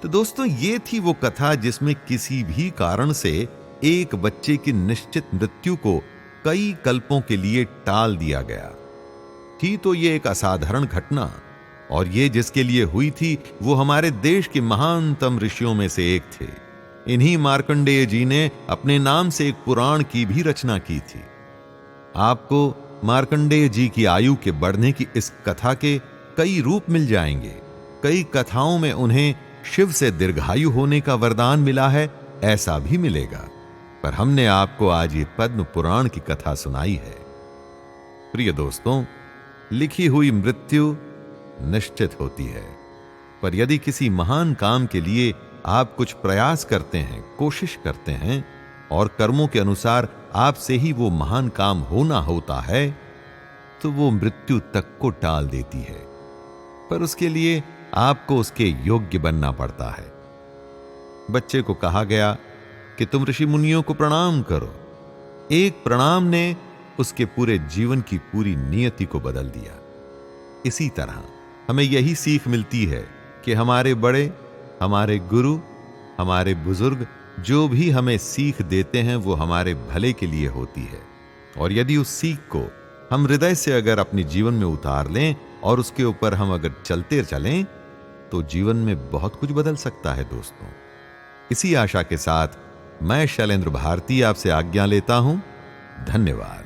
तो दोस्तों, ये थी वो कथा जिसमें किसी भी कारण से एक बच्चे की निश्चित मृत्यु को कई कल्पों के लिए टाल दिया गया। थी तो ये एक असाधारण घटना, और ये जिसके लिए हुई थी वो हमारे देश के महानतम ऋषियों में से एक थे। इन्हीं मार्कंडेय जी ने अपने नाम से एक पुराण की भी रचना की थी। आपको मार्कंडेय जी की आयु के बढ़ने की इस कथा के कई रूप मिल जाएंगे। कई कथाओं में उन्हें शिव से दीर्घायु होने का वरदान मिला है, ऐसा भी मिलेगा, पर हमने आपको आज ये पद्म पुराण की कथा सुनाई है। प्रिय दोस्तों, लिखी हुई मृत्यु निश्चित होती है, पर यदि किसी महान काम के लिए आप कुछ प्रयास करते हैं, कोशिश करते हैं, और कर्मों के अनुसार आपसे ही वो महान काम होना होता है, तो वो मृत्यु तक को टाल देती है। पर उसके लिए आपको उसके योग्य बनना पड़ता है। बच्चे को कहा गया कि तुम ऋषि मुनियों को प्रणाम करो। एक प्रणाम ने उसके पूरे जीवन की पूरी नियति को बदल दिया। इसी तरह हमें यही सीख मिलती है कि हमारे बड़े, हमारे गुरु, हमारे बुजुर्ग जो भी हमें सीख देते हैं वो हमारे भले के लिए होती है। और यदि उस सीख को हम हृदय से अगर अपने जीवन में उतार लें और उसके ऊपर हम अगर चलते चलें, तो जीवन में बहुत कुछ बदल सकता है दोस्तों। इसी आशा के साथ मैं शैलेंद्र भारती आपसे आज्ञा लेता हूं। धन्यवाद।